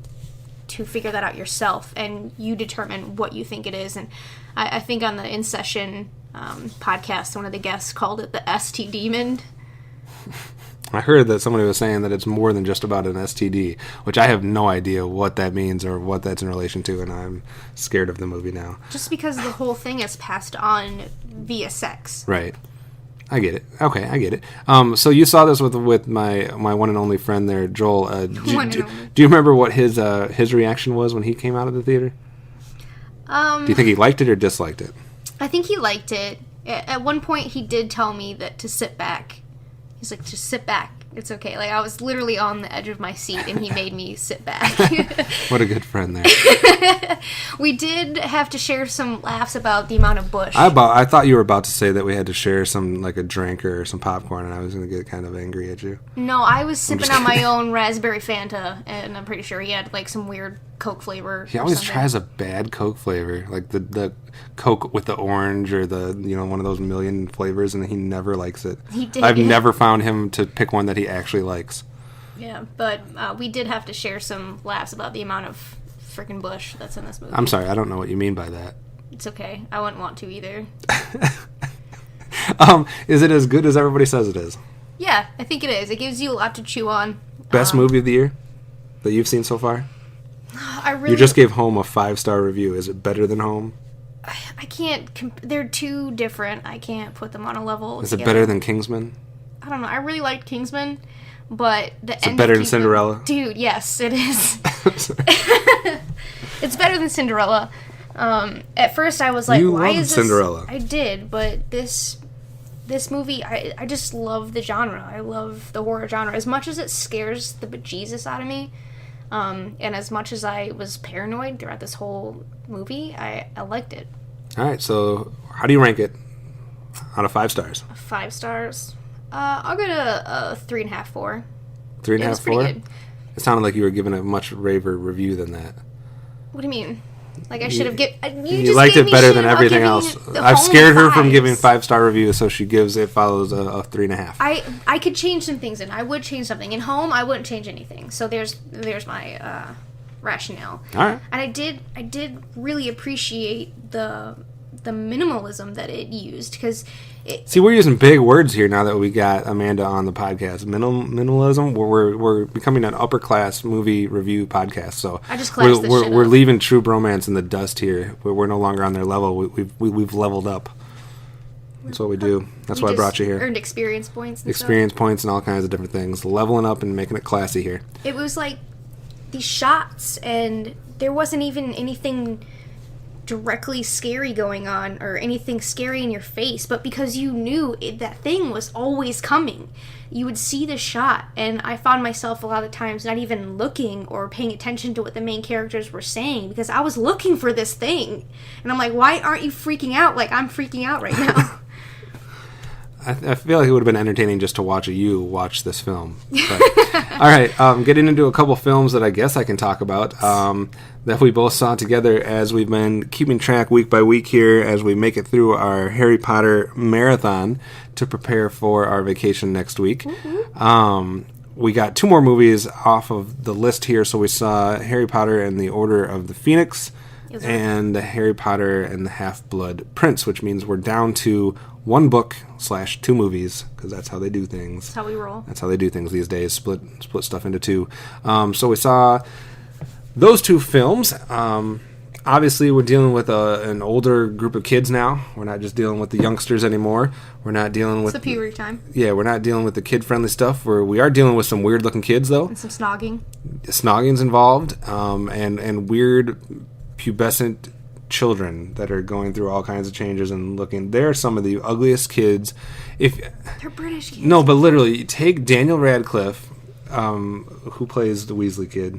figure that out yourself, and you determine what you think it is. And I think on the In Session podcast, one of the guests called it the ST Demon. I heard that somebody was saying that it's more than just about an STD, which I have no idea what that means or what that's in relation to, and I'm scared of the movie now. Just because the whole thing is passed on via sex. Right. I get it. Okay, I get it. So you saw this with my one and only friend there, Joel. Do you remember what his reaction was when he came out of the theater? Do you think he liked it or disliked it? I think he liked it. At one point, he did tell me that to sit back. He's like, just sit back. It's okay. Like, I was literally on the edge of my seat, and he made me sit back. What a good friend there. We did have to share some laughs about the amount of bush. I thought you were about to say that we had to share some, like a drink or some popcorn, and I was going to get kind of angry at you. No, I was sipping on my own raspberry Fanta, and I'm pretty sure he had, like, some weird Coke flavor. He always tries a bad Coke flavor, like the Coke with the orange or the one of those million flavors, and he never likes it. He did. I've never found him to pick one that he actually likes. Yeah, but we did have to share some laughs about the amount of freaking bush that's in this movie. I'm sorry, I don't know what you mean by that. It's okay. I wouldn't want to either. Is it as good as everybody says it is? Yeah, I think it is. It gives you a lot to chew on. Best movie of the year that you've seen so far? You just gave Home a 5-star review. Is it better than Home? I can't. They're too different. I can't put them on a level. Is it better than Kingsman? I don't know. I really liked Kingsman, but Is it better than Cinderella? Dude, yes, it is. It's better than Cinderella. At first, I was like, "Why is this?" Cinderella. I did, but this movie, I just love the genre. I love the horror genre as much as it scares the bejesus out of me. And as much as I was paranoid throughout this whole movie, I liked it. All right, so how do you rank it out of 5 stars? 5 stars. I'll go to a 3.5, 4. 3.5, 4? Good. It sounded like you were giving a much raver review than that. What do you mean? Like I should have given... You liked it better than everything else. I've scared her from giving 5-star reviews, so she follows a 3.5. I could change some things, and I would change something. In Home, I wouldn't change anything. So there's my rationale. All right. And I did really appreciate the minimalism that it used, because see, we're using big words here now that we got Amanda on the podcast. Minimalism. We're becoming an upper class movie review podcast. So I just classed this shit we're up. leaving True Bromance in the dust here. We're no longer on their level. We've leveled up. That's what we do. That's why I brought you here. Earned experience points. And experience points and all kinds of different things. Leveling up and making it classy here. It was like these shots, and there wasn't even anything directly scary going on or anything scary in your face, but because you knew that thing was always coming, you would see the shot. And I found myself a lot of times not even looking or paying attention to what the main characters were saying, because I was looking for this thing, and I'm like, why aren't you freaking out like I'm freaking out right now? I feel like it would have been entertaining just to watch you watch this film. But, all right, getting into a couple films that I guess I can talk about that we both saw together as we've been keeping track week by week here as we make it through our Harry Potter marathon to prepare for our vacation next week. Mm-hmm. We got 2 more movies off of the list here. So we saw Harry Potter and the Order of the Phoenix and Harry Potter and the Half-Blood Prince, which means we're down to 1 book / 2 movies, because that's how they do things. That's how we roll. That's how they do things these days, split stuff into 2. So we saw those 2 films. Obviously, we're dealing with an older group of kids now. We're not just dealing with the youngsters anymore. We're not dealing with... It's the puberty time. Yeah, we're not dealing with the kid-friendly stuff. We are dealing with some weird-looking kids, though. And some snogging. Snogging's involved, and weird pubescent children that are going through all kinds of changes and looking. They're some of the ugliest kids. They're British kids. No, but literally, take Daniel Radcliffe, who plays the Weasley kid.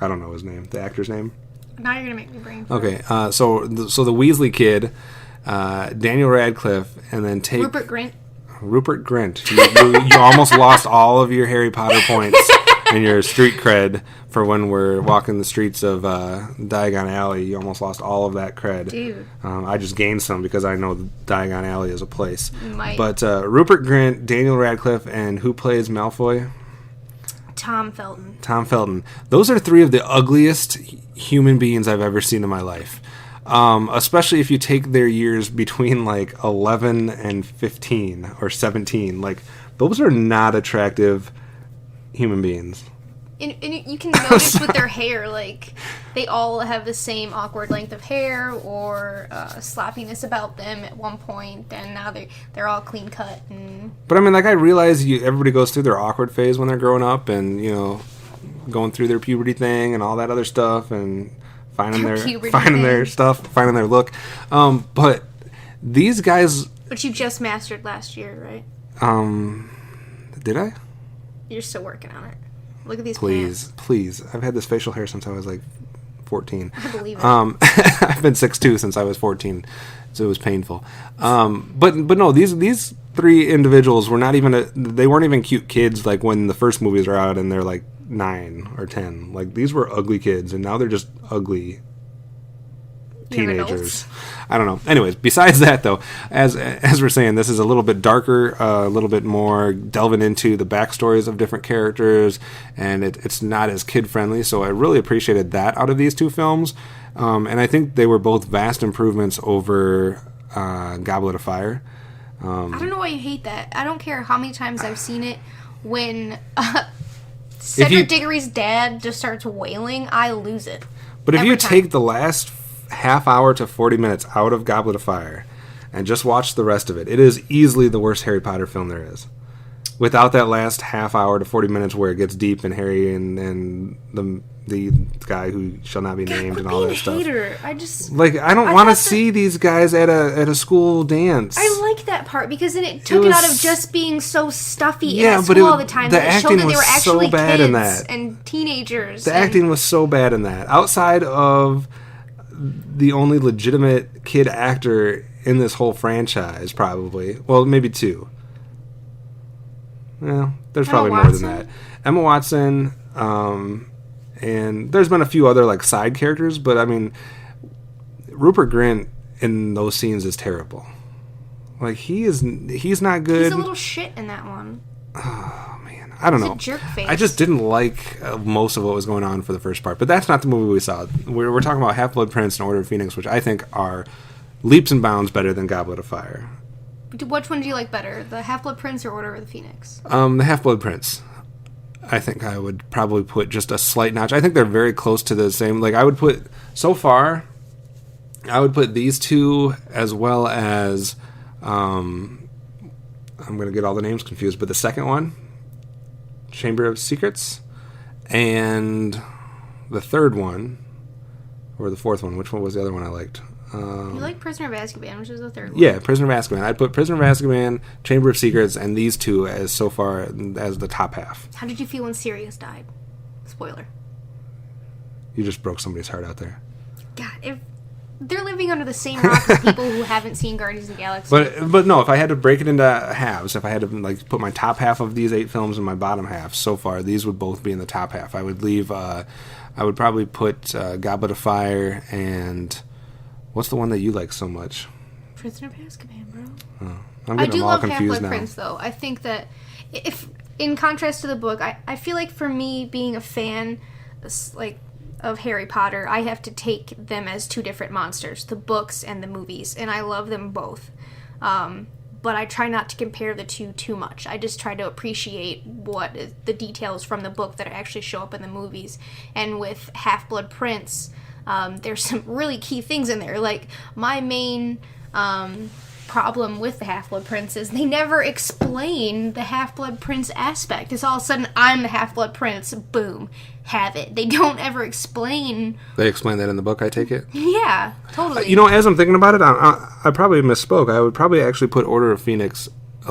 I don't know his name, the actor's name. Now you're gonna make me brain. Okay, so the Weasley kid, Daniel Radcliffe, and then take Rupert Grint. You almost lost all of your Harry Potter points and your street cred for when we're walking the streets of Diagon Alley. You almost lost all of that cred. Dude. I just gained some because I know Diagon Alley is a place. Might. But Rupert Grint, Daniel Radcliffe, and who plays Malfoy? Tom Felton. Tom Felton. Those are 3 of the ugliest human beings I've ever seen in my life. Especially if you take their years between like 11 and 15 or 17. Like, those are not attractive human beings. And you can notice with their hair, like, they all have the same awkward length of hair or sloppiness about them at one point, and now they're all clean cut. But I mean, like, I realize everybody goes through their awkward phase when they're growing up, and going through their puberty thing and all that other stuff, and finding their stuff, finding their look. But these guys, which you just mastered last year, right? Did I? You're still working on it. Look at these pants. Please. I've had this facial hair since I was like 14. I believe it. I've been 6'2" since I was 14, so it was painful. But no, these 3 individuals were not even they weren't even cute kids like when the first movies are out and they're like 9 or 10. Like, these were ugly kids, and now they're just ugly teenagers. I don't know. Anyways, besides that, though, as we're saying, this is a little bit darker, a little bit more delving into the backstories of different characters, and it's not as kid-friendly, so I really appreciated that out of these two films. And I think they were both vast improvements over Goblet of Fire. I don't know why you hate that. I don't care how many times I've seen it. When Cedric Diggory's dad just starts wailing, I lose it. But if you take the last half hour to 40 minutes out of Goblet of Fire and just watch the rest of it, it is easily the worst Harry Potter film there is. Without that last half hour to 40 minutes where it gets deep and Harry and the guy who shall not be named and all that stuff. Hater. I don't want to see these guys at a school dance. I like that part because then it took it out of just being so stuffy at school all the time. The it showed acting that they were was actually so bad kids in that. And teenagers. The acting was so bad in that. Outside of the only legitimate kid actor in this whole franchise, probably. Well, maybe 2. Well, there's probably more than that. Emma Watson, and there's been a few other like side characters, but I mean, Rupert Grint in those scenes is terrible. Like he's not good. He's a little shit in that one. Oh man, I don't know. A jerk face. I just didn't like most of what was going on for the first part, but that's not the movie we saw. We're talking about Half-Blood Prince and Order of Phoenix, which I think are leaps and bounds better than Goblet of Fire. Which one do you like better, the Half-Blood Prince or Order of the Phoenix? The Half-Blood Prince. I think I would probably put just a slight notch. I think they're very close to the same. Like I would put so far, I would put these two as well as I'm going to get all the names confused, but the second one, Chamber of Secrets, and the third one, or the fourth one. Which one was the other one I liked? You like Prisoner of Azkaban, which is the third one. Yeah, Prisoner of Azkaban. I'd put Prisoner of Azkaban, Chamber of Secrets, and these two as so far as the top half. How did you feel when Sirius died? Spoiler. You just broke somebody's heart out there. God, if they're living under the same rock as people who haven't seen Guardians of the Galaxy. But no, if I had to break it into halves, if I had to like put my top half of these 8 films and my bottom half so far, these would both be in the top half. I would leave. I would probably put Goblet of Fire and. What's the one that you like so much? Prisoner of Azkaban, bro. Oh, I'm getting them all confused now. I do love Half-Blood Prince, though. I think that, if in contrast to the book, I feel like for me, being a fan like of Harry Potter, I have to take them as 2 different monsters, the books and the movies, and I love them both. But I try not to compare the two too much. I just try to appreciate what is the details from the book that actually show up in the movies. And with Half-Blood Prince... there's some really key things in there. Like, my main problem with the Half-Blood Prince is they never explain the Half-Blood Prince aspect. It's all of a sudden, I'm the Half-Blood Prince, boom, have it. They don't ever explain... They explain that in the book, I take it? Yeah, totally. You know, as I'm thinking about it, I probably misspoke. I would probably actually put Order of Phoenix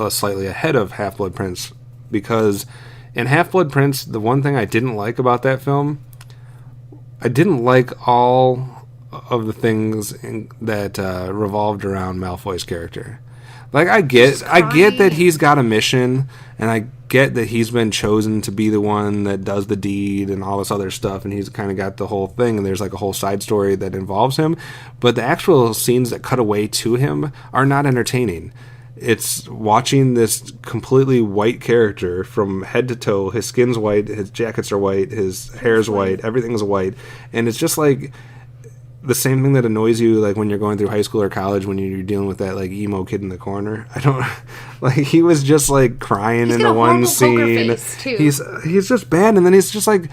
slightly ahead of Half-Blood Prince, because in Half-Blood Prince, the one thing I didn't like about that film... I didn't like all of the things that revolved around Malfoy's character. Like, I get that he's got a mission, and I get that he's been chosen to be the one that does the deed and all this other stuff, and he's kind of got the whole thing, and there's like a whole side story that involves him. But the actual scenes that cut away to him are not entertaining. It's watching this completely white character from head to toe. His skin's white, his jackets are white, his hair's white, everything's white. And it's just like the same thing that annoys you like when you're going through high school or college when you're dealing with that like emo kid in the corner. I don't like he was just like crying in the one scene. He's just bad, and then he's just like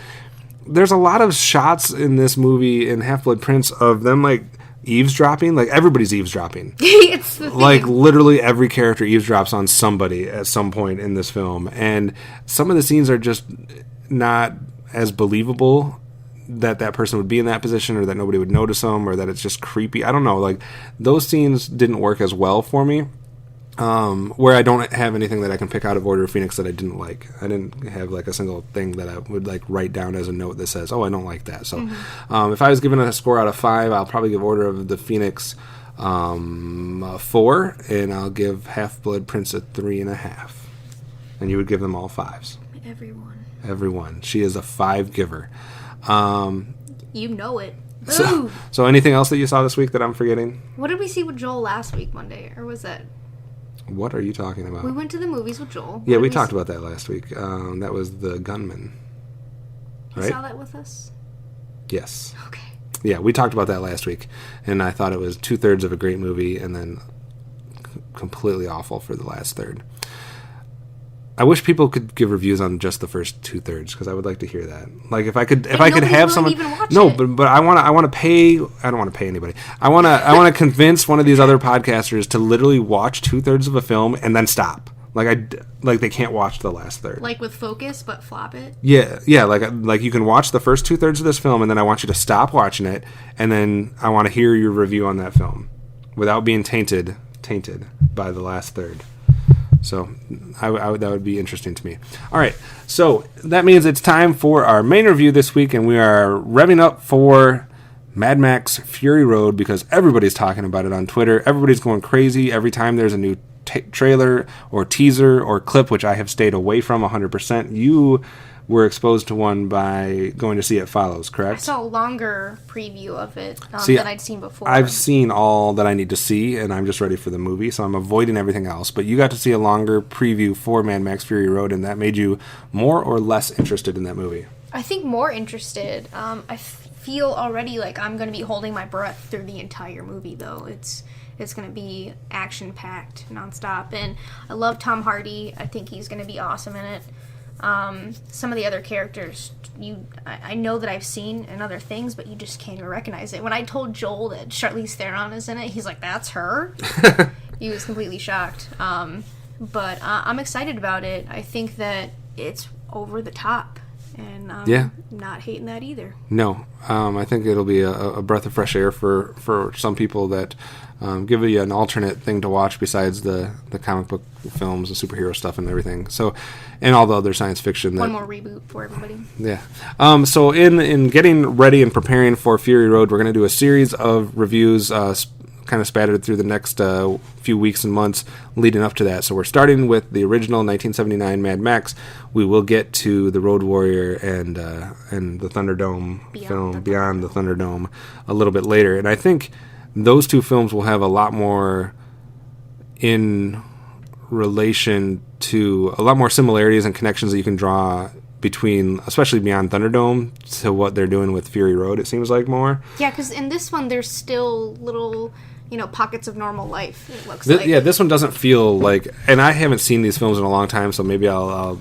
there's a lot of shots in this movie in Half-Blood Prince of them like eavesdropping. Like everybody's eavesdropping. It's the thing. Like literally every character eavesdrops on somebody at some point in this film, and some of the scenes are just not as believable that person would be in that position, or that nobody would notice them, or that it's just creepy. I don't know. Like those scenes didn't work as well for me. Where I don't have anything that I can pick out of Order of Phoenix that I didn't like. I didn't have like a single thing that I would like write down as a note that says, "Oh, I don't like that." So, if I was given a score out of 5, I'll probably give Order of the Phoenix 4, and I'll give Half-Blood Prince a 3.5. And you would give them all 5s. Everyone. Everyone. She is a 5 giver. You know it. Boo! So anything else that you saw this week that I'm forgetting? What did we see with Joel last week, Monday? Or was that... What are you talking about? We went to the movies with Joel. Yeah, we talked about that last week. That was The Gunman. You Right? saw that with us? Yes. Okay. Yeah, we talked about that last week, and I thought it was 2/3 of a great movie, and then completely awful for the last third. I wish people could give reviews on just the first 2/3 because I would like to hear that. Like if I could have someone. Even watch No, it. but I want to pay. I don't want to pay anybody. I want to convince one of these other podcasters to literally watch 2/3 of a film and then stop. Like they can't watch the last third. Like with Focus, but flop it? Yeah. Like you can watch the first 2/3 of this film, and then I want you to stop watching it, and then I want to hear your review on that film, without being tainted by the last third. So that would be interesting to me. All right, so that means it's time for our main review this week, and we are revving up for Mad Max Fury Road because everybody's talking about it on Twitter. Everybody's going crazy every time there's a new trailer or teaser or clip, which I have stayed away from 100%. You were exposed to one by going to see It Follows, correct? I saw a longer preview of it See, than I'd seen before. I've seen all that I need to see, and I'm just ready for the movie, so I'm avoiding everything else. But you got to see a longer preview for Mad Max Fury Road, and that made you more or less interested in that movie? I think more interested. I feel already like I'm going to be holding my breath through the entire movie, though. It's going to be action-packed, nonstop. And I love Tom Hardy. I think he's going to be awesome in it. Some of the other characters, I know that I've seen in other things, but you just can't even recognize it. When I told Joel that Charlize Theron is in it, he's like, "That's her?" He was completely shocked. But I'm excited about it. I think that it's over the top, and I'm not hating that either. No, I think it'll be a breath of fresh air for some people that give you an alternate thing to watch besides the comic book films, the superhero stuff, and everything. So, and all the other science fiction. One more reboot for everybody. Yeah. So in getting ready and preparing for Fury Road, we're going to do a series of reviews, kind of spattered through the next few weeks and months leading up to that. So we're starting with the original 1979 Mad Max. We will get to the Road Warrior and the Thunderdome film, Beyond the Thunderdome, a little bit later. And I think those two films will have a lot more in relation to a lot more similarities and connections that you can draw between, especially Beyond Thunderdome, to what they're doing with Fury Road, it seems like more. Yeah, because in this one, there's still little, pockets of normal life, it looks like. Yeah, this one doesn't feel like, and I haven't seen these films in a long time, so maybe I'll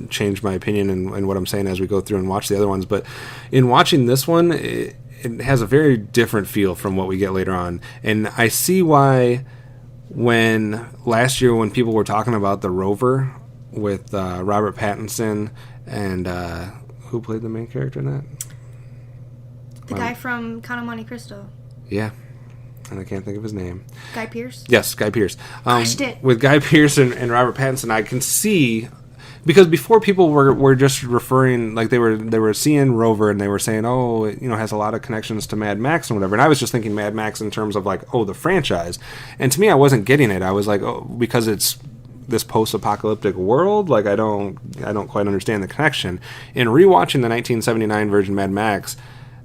change my opinion and what I'm saying as we go through and watch the other ones. But in watching this one, it has a very different feel from what we get later on. And I see why when last year when people were talking about The Rover with Robert Pattinson and who played the main character in that? The guy from Count of Monte Cristo. Yeah. And I can't think of his name. Guy Pearce? Yes, Guy Pearce. Crushed it. With Guy Pearce and Robert Pattinson, I can see, because before people were just referring, like they were seeing Rover and they were saying, oh, it has a lot of connections to Mad Max and whatever. And I was just thinking Mad Max in terms of like, oh, the franchise. And to me, I wasn't getting it. I was like, oh, because it's this post-apocalyptic world, like I don't quite understand the connection. In rewatching the 1979 version Mad Max,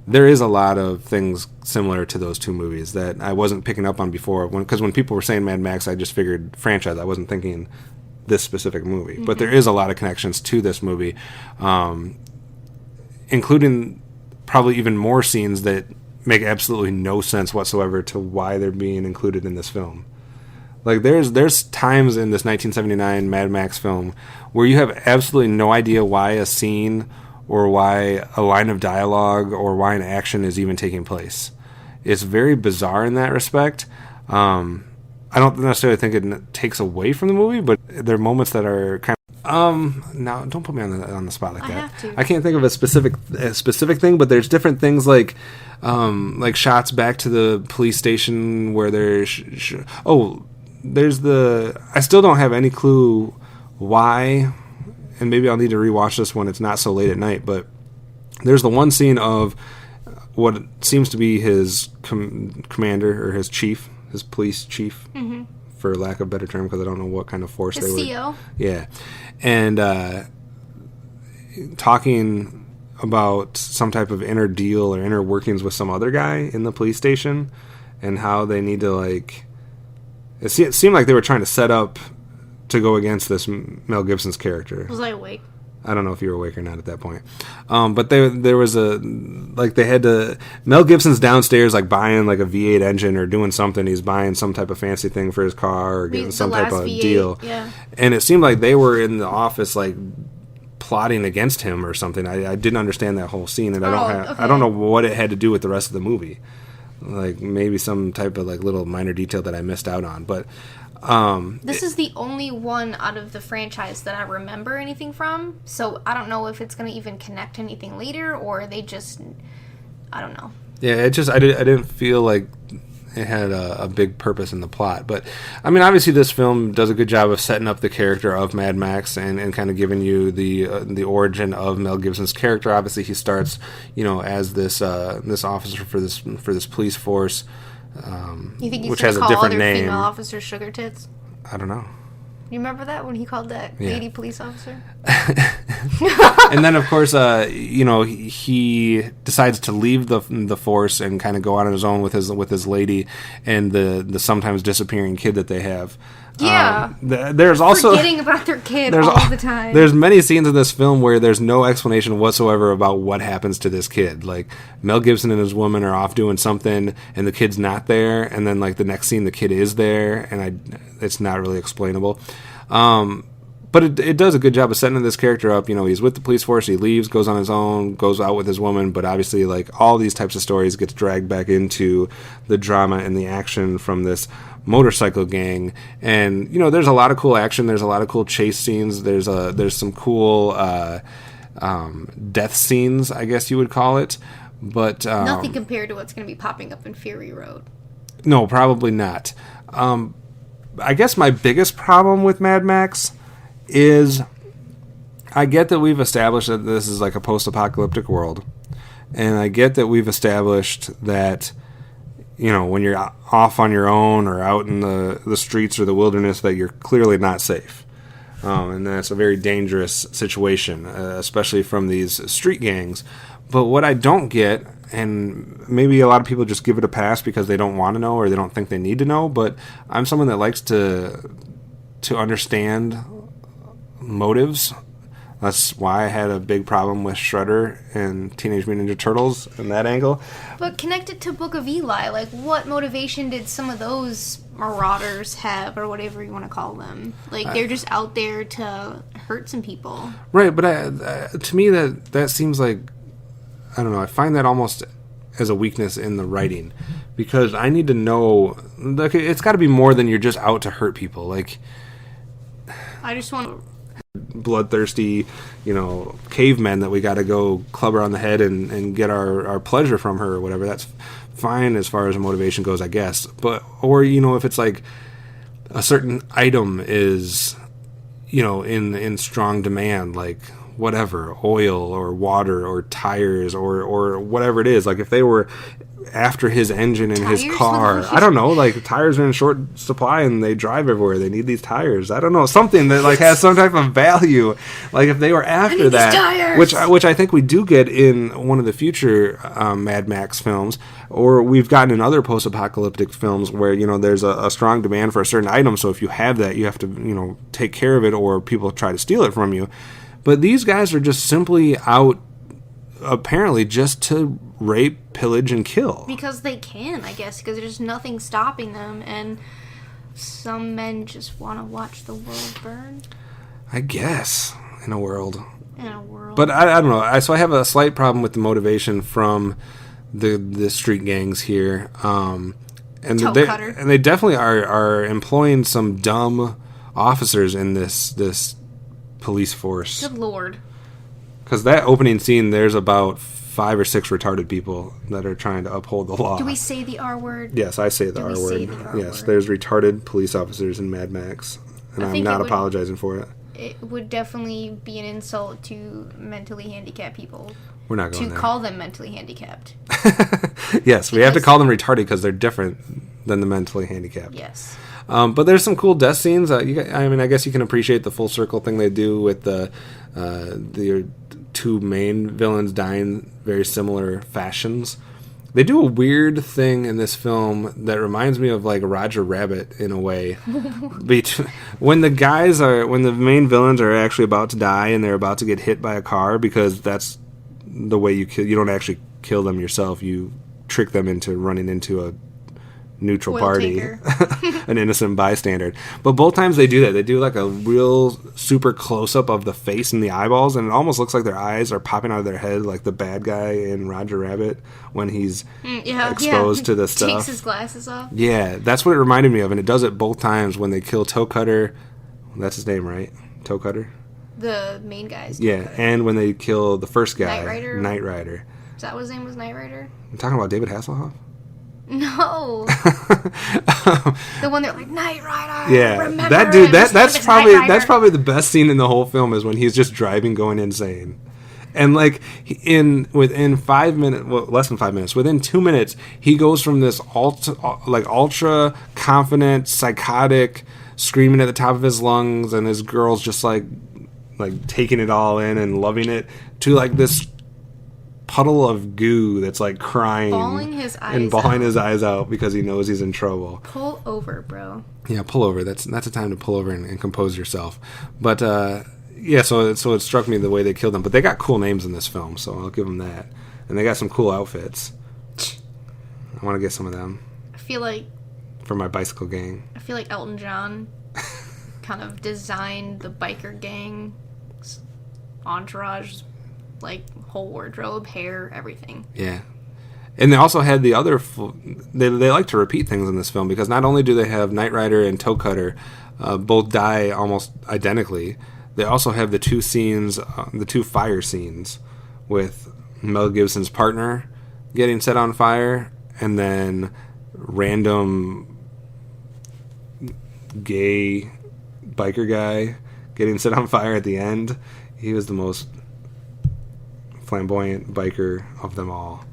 there is a lot of things similar to those two movies that I wasn't picking up on before. Because when people were saying Mad Max, I just figured franchise. I wasn't thinking this specific movie. Mm-hmm. But there is a lot of connections to this movie, including probably even more scenes that make absolutely no sense whatsoever to why they're being included in this film. Like there's times in this 1979 Mad Max film where you have absolutely no idea why a scene or why a line of dialogue or why an action is even taking place. It's very bizarre in that respect. I don't necessarily think it takes away from the movie, but there are moments that are kind of... now, don't put me on the spot like that. I have to. I can't think of a specific thing, but there's different things like shots back to the police station where there's... there's the... I still don't have any clue why, and maybe I'll need to rewatch this when it's not so late at night, but there's the one scene of what seems to be his commander or his chief, his police chief, for lack of a better term, because I don't know what kind of force they were. CO. Yeah. And talking about some type of inner deal or inner workings with some other guy in the police station, and how they need to, like, it seemed like they were trying to set up to go against this Mel Gibson's character. Was I awake? I don't know if you were awake or not at that point. But there was they had to, Mel Gibson's downstairs, like, buying, like, a V8 engine or doing something. He's buying some type of fancy thing for his car or getting some type of V8 deal. Yeah. And it seemed like they were in the office, like, plotting against him or something. I didn't understand that whole scene, and I don't know what it had to do with the rest of the movie. Like, maybe some type of, like, little minor detail that I missed out on. But this is the only one out of the franchise that I remember anything from, so I don't know if it's going to even connect to anything later, or they just, I don't know. Yeah, I didn't feel like it had a big purpose in the plot. But, I mean, obviously this film does a good job of setting up the character of Mad Max and kind of giving you the origin of Mel Gibson's character. Obviously he starts, as this officer for this police force, you think he's which going has to a call different other name. female officers sugar tits? I don't know. You remember that when he called that lady police officer? And then, of course, he decides to leave the force and kind of go out on his own with his lady and the sometimes disappearing kid that they have. Yeah. There's also forgetting about their kid all the time. There's many scenes in this film where there's no explanation whatsoever about what happens to this kid. Like, Mel Gibson and his woman are off doing something, and the kid's not there, and then, like, the next scene the kid is there, and it's not really explainable. But it does a good job of setting this character up. He's with the police force, he leaves, goes on his own, goes out with his woman, but obviously, like, all these types of stories gets dragged back into the drama and the action from this motorcycle gang. And there's a lot of cool action, there's a lot of cool chase scenes, there's some cool death scenes, I guess you would call it, but nothing compared to what's going to be popping up in Fury Road. No, probably not. I guess my biggest problem with Mad Max is, I get that we've established that this is like a post-apocalyptic world, and I get that we've established that when you're off on your own or out in the streets or the wilderness, that you're clearly not safe. And that's a very dangerous situation, especially from these street gangs. But what I don't get, and maybe a lot of people just give it a pass because they don't want to know or they don't think they need to know, but I'm someone that likes to understand motives. That's why I had a big problem with Shredder and Teenage Mutant Ninja Turtles in that angle. But connected to Book of Eli, like, what motivation did some of those marauders have, or whatever you want to call them? Like, they're just out there to hurt some people. Right, but to me that seems like, I don't know, I find that almost as a weakness in the writing. Because I need to know, like, it's got to be more than you're just out to hurt people. Like, I just want bloodthirsty, cavemen that we got to go club her on the head and get our pleasure from her or whatever. That's fine as far as motivation goes, I guess. But, or, if it's like a certain item is, in strong demand, like whatever, oil or water or tires or whatever it is. Like, if they were after his engine in his car, I don't know, like, tires are in short supply and they drive everywhere, they need these tires, I don't know, something that, like, has some type of value. Like, if they were after that, which I think we do get in one of the future Mad Max films, or we've gotten in other post-apocalyptic films where, there's a strong demand for a certain item, so if you have that, you have to, take care of it, or people try to steal it from you. But these guys are just simply out, apparently, just to rape, pillage, and kill. Because they can, I guess, because there's nothing stopping them, and some men just want to watch the world burn. I guess, in a world. But I don't know. So I have a slight problem with the motivation from the street gangs here. And they definitely are employing some dumb officers in this police force. Good lord. Because that opening scene, there's about 5 or 6 retarded people that are trying to uphold the law. Do we say the R word? Yes, I say the R word. Yes, there's retarded police officers in Mad Max, and I'm not apologizing for it. It would definitely be an insult to mentally handicapped people. We're not going to call them mentally handicapped. Yes, we have to call them retarded because they're different than the mentally handicapped. Yes. But there's some cool death scenes. I guess you can appreciate the full circle thing they do with the two main villains die in very similar fashions. They do a weird thing in this film that reminds me of like Roger Rabbit in a way. When the main villains are actually about to die and they're about to get hit by a car, because that's the way you kill. You don't actually kill them yourself. You trick them into running into a neutral party, an innocent bystander. But both times they do that. They do like a real super close-up of the face and the eyeballs, and it almost looks like their eyes are popping out of their head, like the bad guy in Roger Rabbit when he's exposed to the stuff. Takes his glasses off. Yeah, that's what it reminded me of, and it does it both times when they kill Toe Cutter. That's his name, right? Toe Cutter? The main guy's Yeah, Cutter. And when they kill the first guy, Knight Rider. Is that what his name was, Knight Rider? I'm talking about David Hasselhoff? No. The one that like Knight Rider. Yeah, remember that dude. him, That's Knight probably Rider. the best scene in the whole film is when he's just driving, going insane, and like within 5 minutes, well, less than 5 minutes, within 2 minutes, he goes from this ultra confident, psychotic, screaming at the top of his lungs, and his girl's just like taking it all in and loving it, to like this puddle of goo that's like crying Bawling his eyes out because he knows he's in trouble. Pull over, bro. Yeah, pull over. That's a time to pull over and compose yourself. But yeah, so it struck me the way they killed them. But they got cool names in this film, so I'll give them that. And they got some cool outfits. I want to get some of them I feel like for my bicycle gang. Elton John kind of designed the biker gang's entourage, like whole wardrobe, hair, everything. Yeah. And they also had the other... They like to repeat things in this film, because not only do they have Knight Rider and Toe Cutter both die almost identically, they also have the two scenes, the two fire scenes, with Mel Gibson's partner getting set on fire, and then random gay biker guy getting set on fire at the end. He was the most flamboyant biker of them all.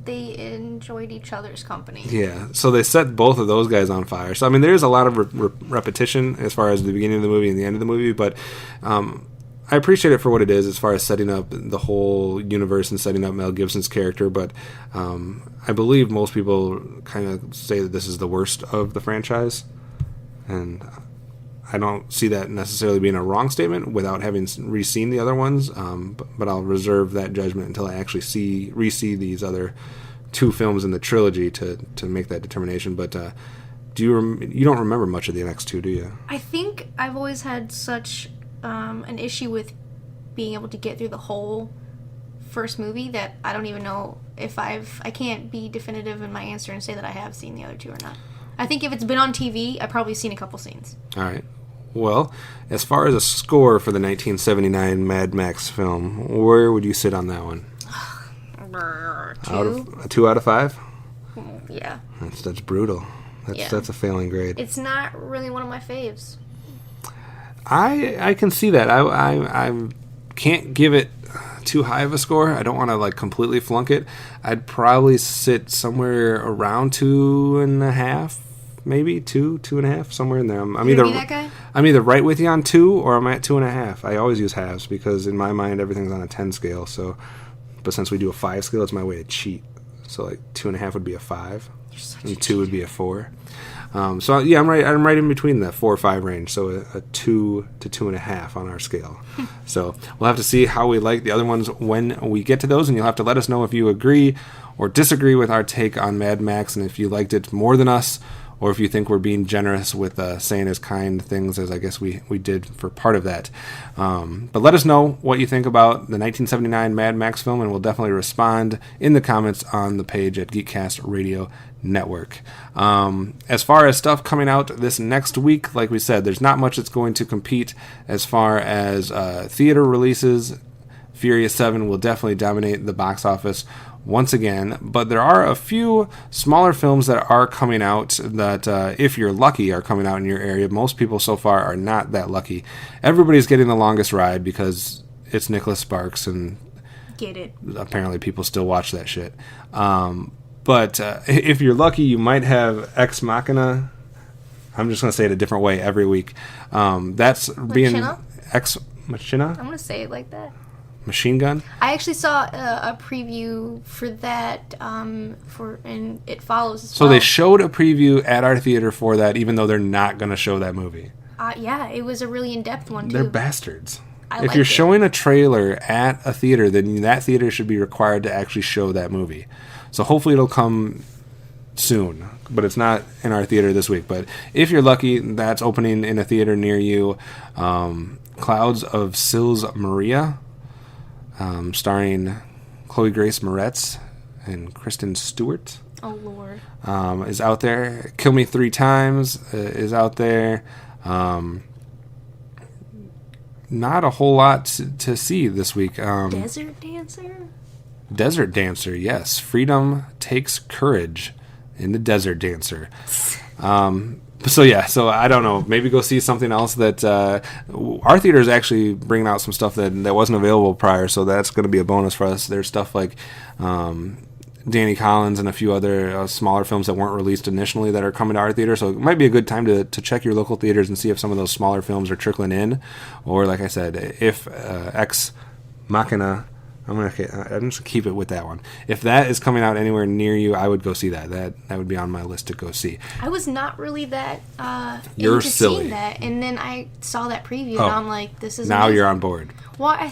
They enjoyed each other's company. Yeah, so they set both of those guys on fire. So I mean, there's a lot of repetition as far as the beginning of the movie and the end of the movie, but I appreciate it for what it is, as far as setting up the whole universe and setting up Mel Gibson's character. But I believe most people kind of say that this is the worst of the franchise, and I don't see that necessarily being a wrong statement without having re-seen the other ones, but I'll reserve that judgment until I actually re-see these other two films in the trilogy to make that determination. But you don't remember much of the next two, do you? I think I've always had such an issue with being able to get through the whole first movie that I don't even know if I can't be definitive in my answer and say that I have seen the other two or not. I think if it's been on TV, I've probably seen a couple scenes. All right. Well, as far as a score for the 1979 Mad Max film, where would you sit on that one? 2 out of 5? Yeah. That's brutal. That's a failing grade. It's not really one of my faves. I can see that. I can't give it too high of a score. I don't want to like completely flunk it. I'd probably sit somewhere around 2.5. Maybe 2.5, somewhere in there. I'm either right with you on 2, or I'm at 2.5. I always use halves because in my mind everything's on a 10 scale. So, but since we do a 5 scale, it's my way to cheat. So like 2.5 would be a 5, and 2 would be a 4. So yeah, I'm right in between the 4 or 5 range. So a 2 to 2.5 on our scale. So we'll have to see how we like the other ones when we get to those, and you'll have to let us know if you agree or disagree with our take on Mad Max, and if you liked it more than us, or if you think we're being generous with saying as kind things as I guess we did for part of that. But let us know what you think about the 1979 Mad Max film, and we'll definitely respond in the comments on the page at Geekcast Radio Network. As far as stuff coming out this next week, like we said, there's not much that's going to compete as far as theater releases. Furious 7 will definitely dominate the box office once again, but there are a few smaller films that are coming out that, if you're lucky, are coming out in your area. Most people so far are not that lucky. Everybody's getting the longest ride because it's Nicholas Sparks, and Get it. Apparently people still watch that shit. But if you're lucky, you might have Ex Machina. I'm just going to say it a different way every week. That's being Machina? Ex Machina? I'm going to say it like that. Machine Gun. I actually saw a preview for that, and it follows as So well. they showed a preview at our theater for that, even though they're not going to show that movie. Yeah, it was a really in-depth one, too. They're bastards. I If liked you're it. showing a trailer at a theater, then that theater should be required to actually show that movie. So hopefully it'll come soon, but it's not in our theater this week. But if you're lucky, that's opening in a theater near you. Clouds of Sils Maria, starring Chloe Grace Moretz and Kristen Stewart. Oh, Lord. Is out there. Kill Me 3 Times is out there. Not a whole lot to see this week. Desert Dancer? Desert Dancer, yes. Freedom Takes Courage in the Desert Dancer. So I don't know. Maybe go see something else that our theater is actually bringing out some stuff that wasn't available prior, so that's going to be a bonus for us. There's stuff like Danny Collins and a few other smaller films that weren't released initially that are coming to our theater, so it might be a good time to check your local theaters and see if some of those smaller films are trickling in, or like I said, if Ex Machina, I'm just gonna keep it with that one. If that is coming out anywhere near you, I would go see that. That would be on my list to go see. I was not really that You're into silly. seeing that, and then I saw that preview, and I'm like, this is now amazing. you're on board. Well, I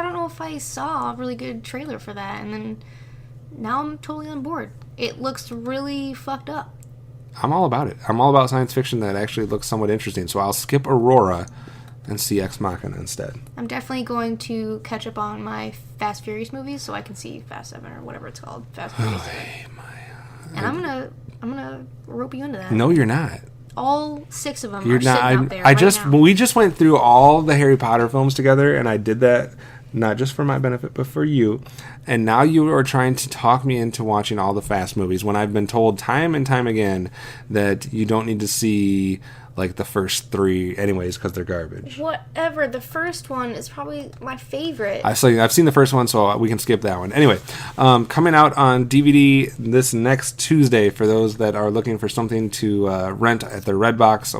don't know if I saw a really good trailer for that, and then now I'm totally on board. It looks really fucked up. I'm all about it. I'm all about science fiction that actually looks somewhat interesting, so I'll skip Aurora and see Ex Machina instead. I'm definitely going to catch up on my Fast Furious movies so I can see Fast 7 or whatever it's called. Fast Furious 7. And I'm gonna rope you into that. No, you're not. All 6 of them You're are not. sitting out there now. We just went through all the Harry Potter films together, and I did that not just for my benefit, but for you. And now you are trying to talk me into watching all the Fast movies when I've been told time and time again that you don't need to see like the first 3 anyways because they're garbage. Whatever. The first one is probably my favorite. I've seen the first one, so we can skip that one. Anyway, coming out on DVD this next Tuesday for those that are looking for something to rent at their Redbox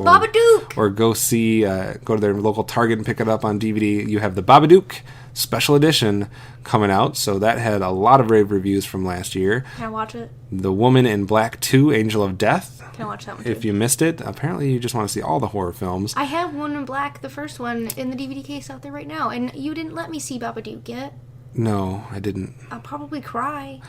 or go see, go to their local Target and pick it up on DVD. You have the Babadook Special Edition coming out, so that had a lot of rave reviews from last year. Can I watch it? The Woman in Black 2, Angel of Death. Can I watch that one If too? you missed it, apparently you just want to see all the horror films. I have Woman in Black, the first one, in the DVD case out there right now, and you didn't let me see Babadook yet. No, I didn't. I'll probably cry.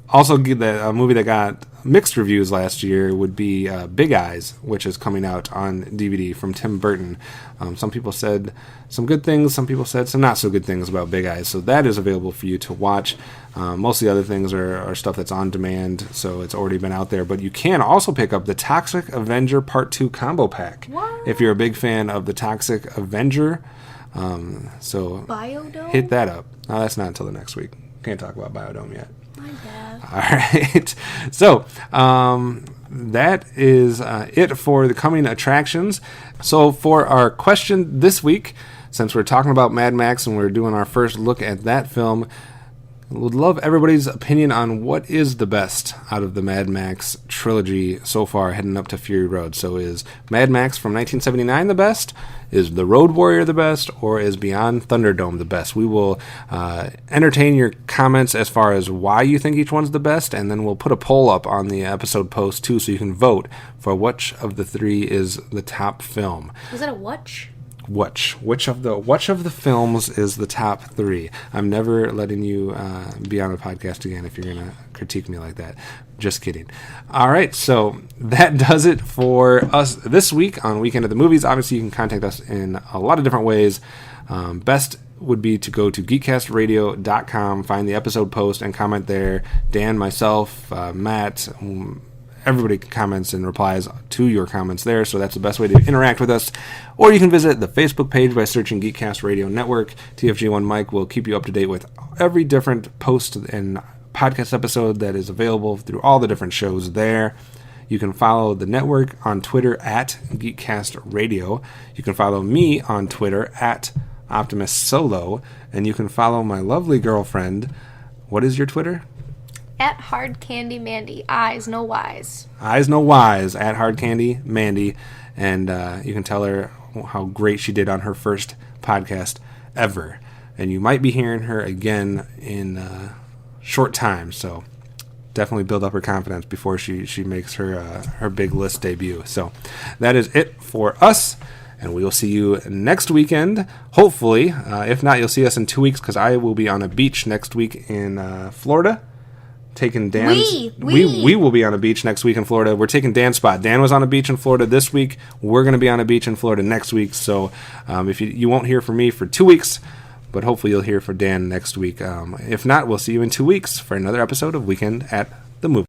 Also, a movie that got mixed reviews last year would be Big Eyes, which is coming out on DVD from Tim Burton. Some people said some good things, some people said some not so good things about Big Eyes, so that is available for you to watch. Most of the other things are stuff that's on demand, so it's already been out there. But you can also pick up the Toxic Avenger Part 2 combo pack if you're a big fan of the Toxic Avenger. So Biodome? hit that up. No, that's not until the next week. Can't talk about Biodome yet. My bad. All right. So that is it for the coming attractions. So for our question this week, since we're talking about Mad Max and we're doing our first look at that film, would love everybody's opinion on what is the best out of the Mad Max trilogy so far heading up to Fury Road. So is Mad Max from 1979 the best? Is The Road Warrior the best? Or is Beyond Thunderdome the best? We will entertain your comments as far as why you think each one's the best, and then we'll put a poll up on the episode post too so you can vote for which of the 3 is the top film. Was that a watch? Which of the films is the top 3? I'm never letting you be on a podcast again if you're gonna critique me like that. Just kidding. All right, so that does it for us this week on Weekend at the Movies. Obviously, you can contact us in a lot of different ways. Best would be to go to geekcastradio.com, find the episode post, and comment there. Dan, myself, Matt, everybody comments and replies to your comments there, so that's the best way to interact with us. Or you can visit the Facebook page by searching Geekcast Radio Network. TFG1 Mike will keep you up to date with every different post and podcast episode that is available through all the different shows there. You can follow the network on Twitter at Geekcast Radio. You can follow me on Twitter at Optimus Solo. And you can follow my lovely girlfriend. What is your Twitter? At Hard Candy Mandy. Eyes, no Y's. Eyes No Wise at Hard Candy Mandy. And you can tell her how great she did on her first podcast ever. and you might be hearing her again in a short time. So definitely build up her confidence before she makes her big list debut. So that is it for us, and we will see you next weekend, hopefully. If not, you'll see us in 2 weeks, because I will be on a beach next week in Florida. Taking Dan's. We will be on a beach next week in Florida. We're taking Dan's spot. Dan was on a beach in Florida this week. We're going to be on a beach in Florida next week. So if you won't hear from me for 2 weeks, but hopefully you'll hear from Dan next week. If not, we'll see you in 2 weeks for another episode of Weekend at the Movie.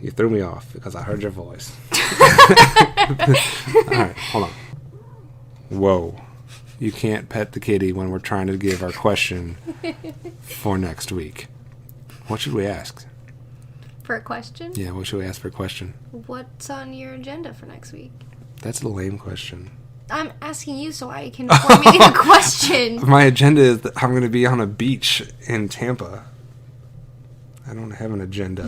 You threw me off because I heard your voice. All right, hold on. Whoa. You can't pet the kitty when we're trying to give our question for next week. What should we ask? For a question? Yeah, what should we ask for a question? What's on your agenda for next week? That's a lame question. I'm asking you so I can formulate a question. My agenda is that I'm going to be on a beach in Tampa. I don't have an agenda.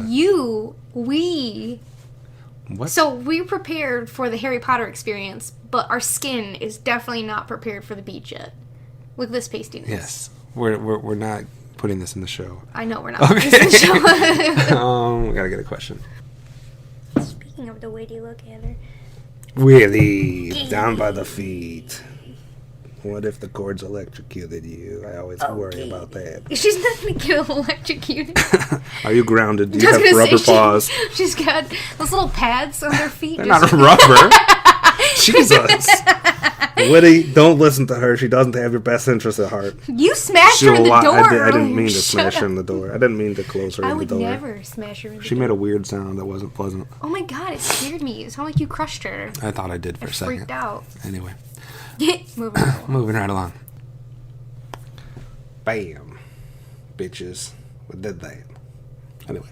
What? So we're prepared for the Harry Potter experience, but our skin is definitely not prepared for the beach yet. Look at this pastiness. Yes. We're not putting this in the show. I know we're not putting this in the show. We gotta get a question. Speaking of the way you look at her. Willie, down by the feet. What if the cord's electrocuted you? I always worry about that. She's not going to get electrocuted. Are you grounded? Do you have rubber paws? She's got those little pads on her feet. They're not rubber. Jesus. Woody, don't listen to her. She doesn't have your best interest at heart. You smashed her in the door. I didn't mean to smash her in the door. I didn't mean to close her in the door. I would never smash her in the door. She made a weird sound that wasn't pleasant. Oh my god, it scared me. It sounded like you crushed her. I thought I did for a second. Freaked out. Anyway. Moving right along. Bam. Bitches. We did that. Anyway.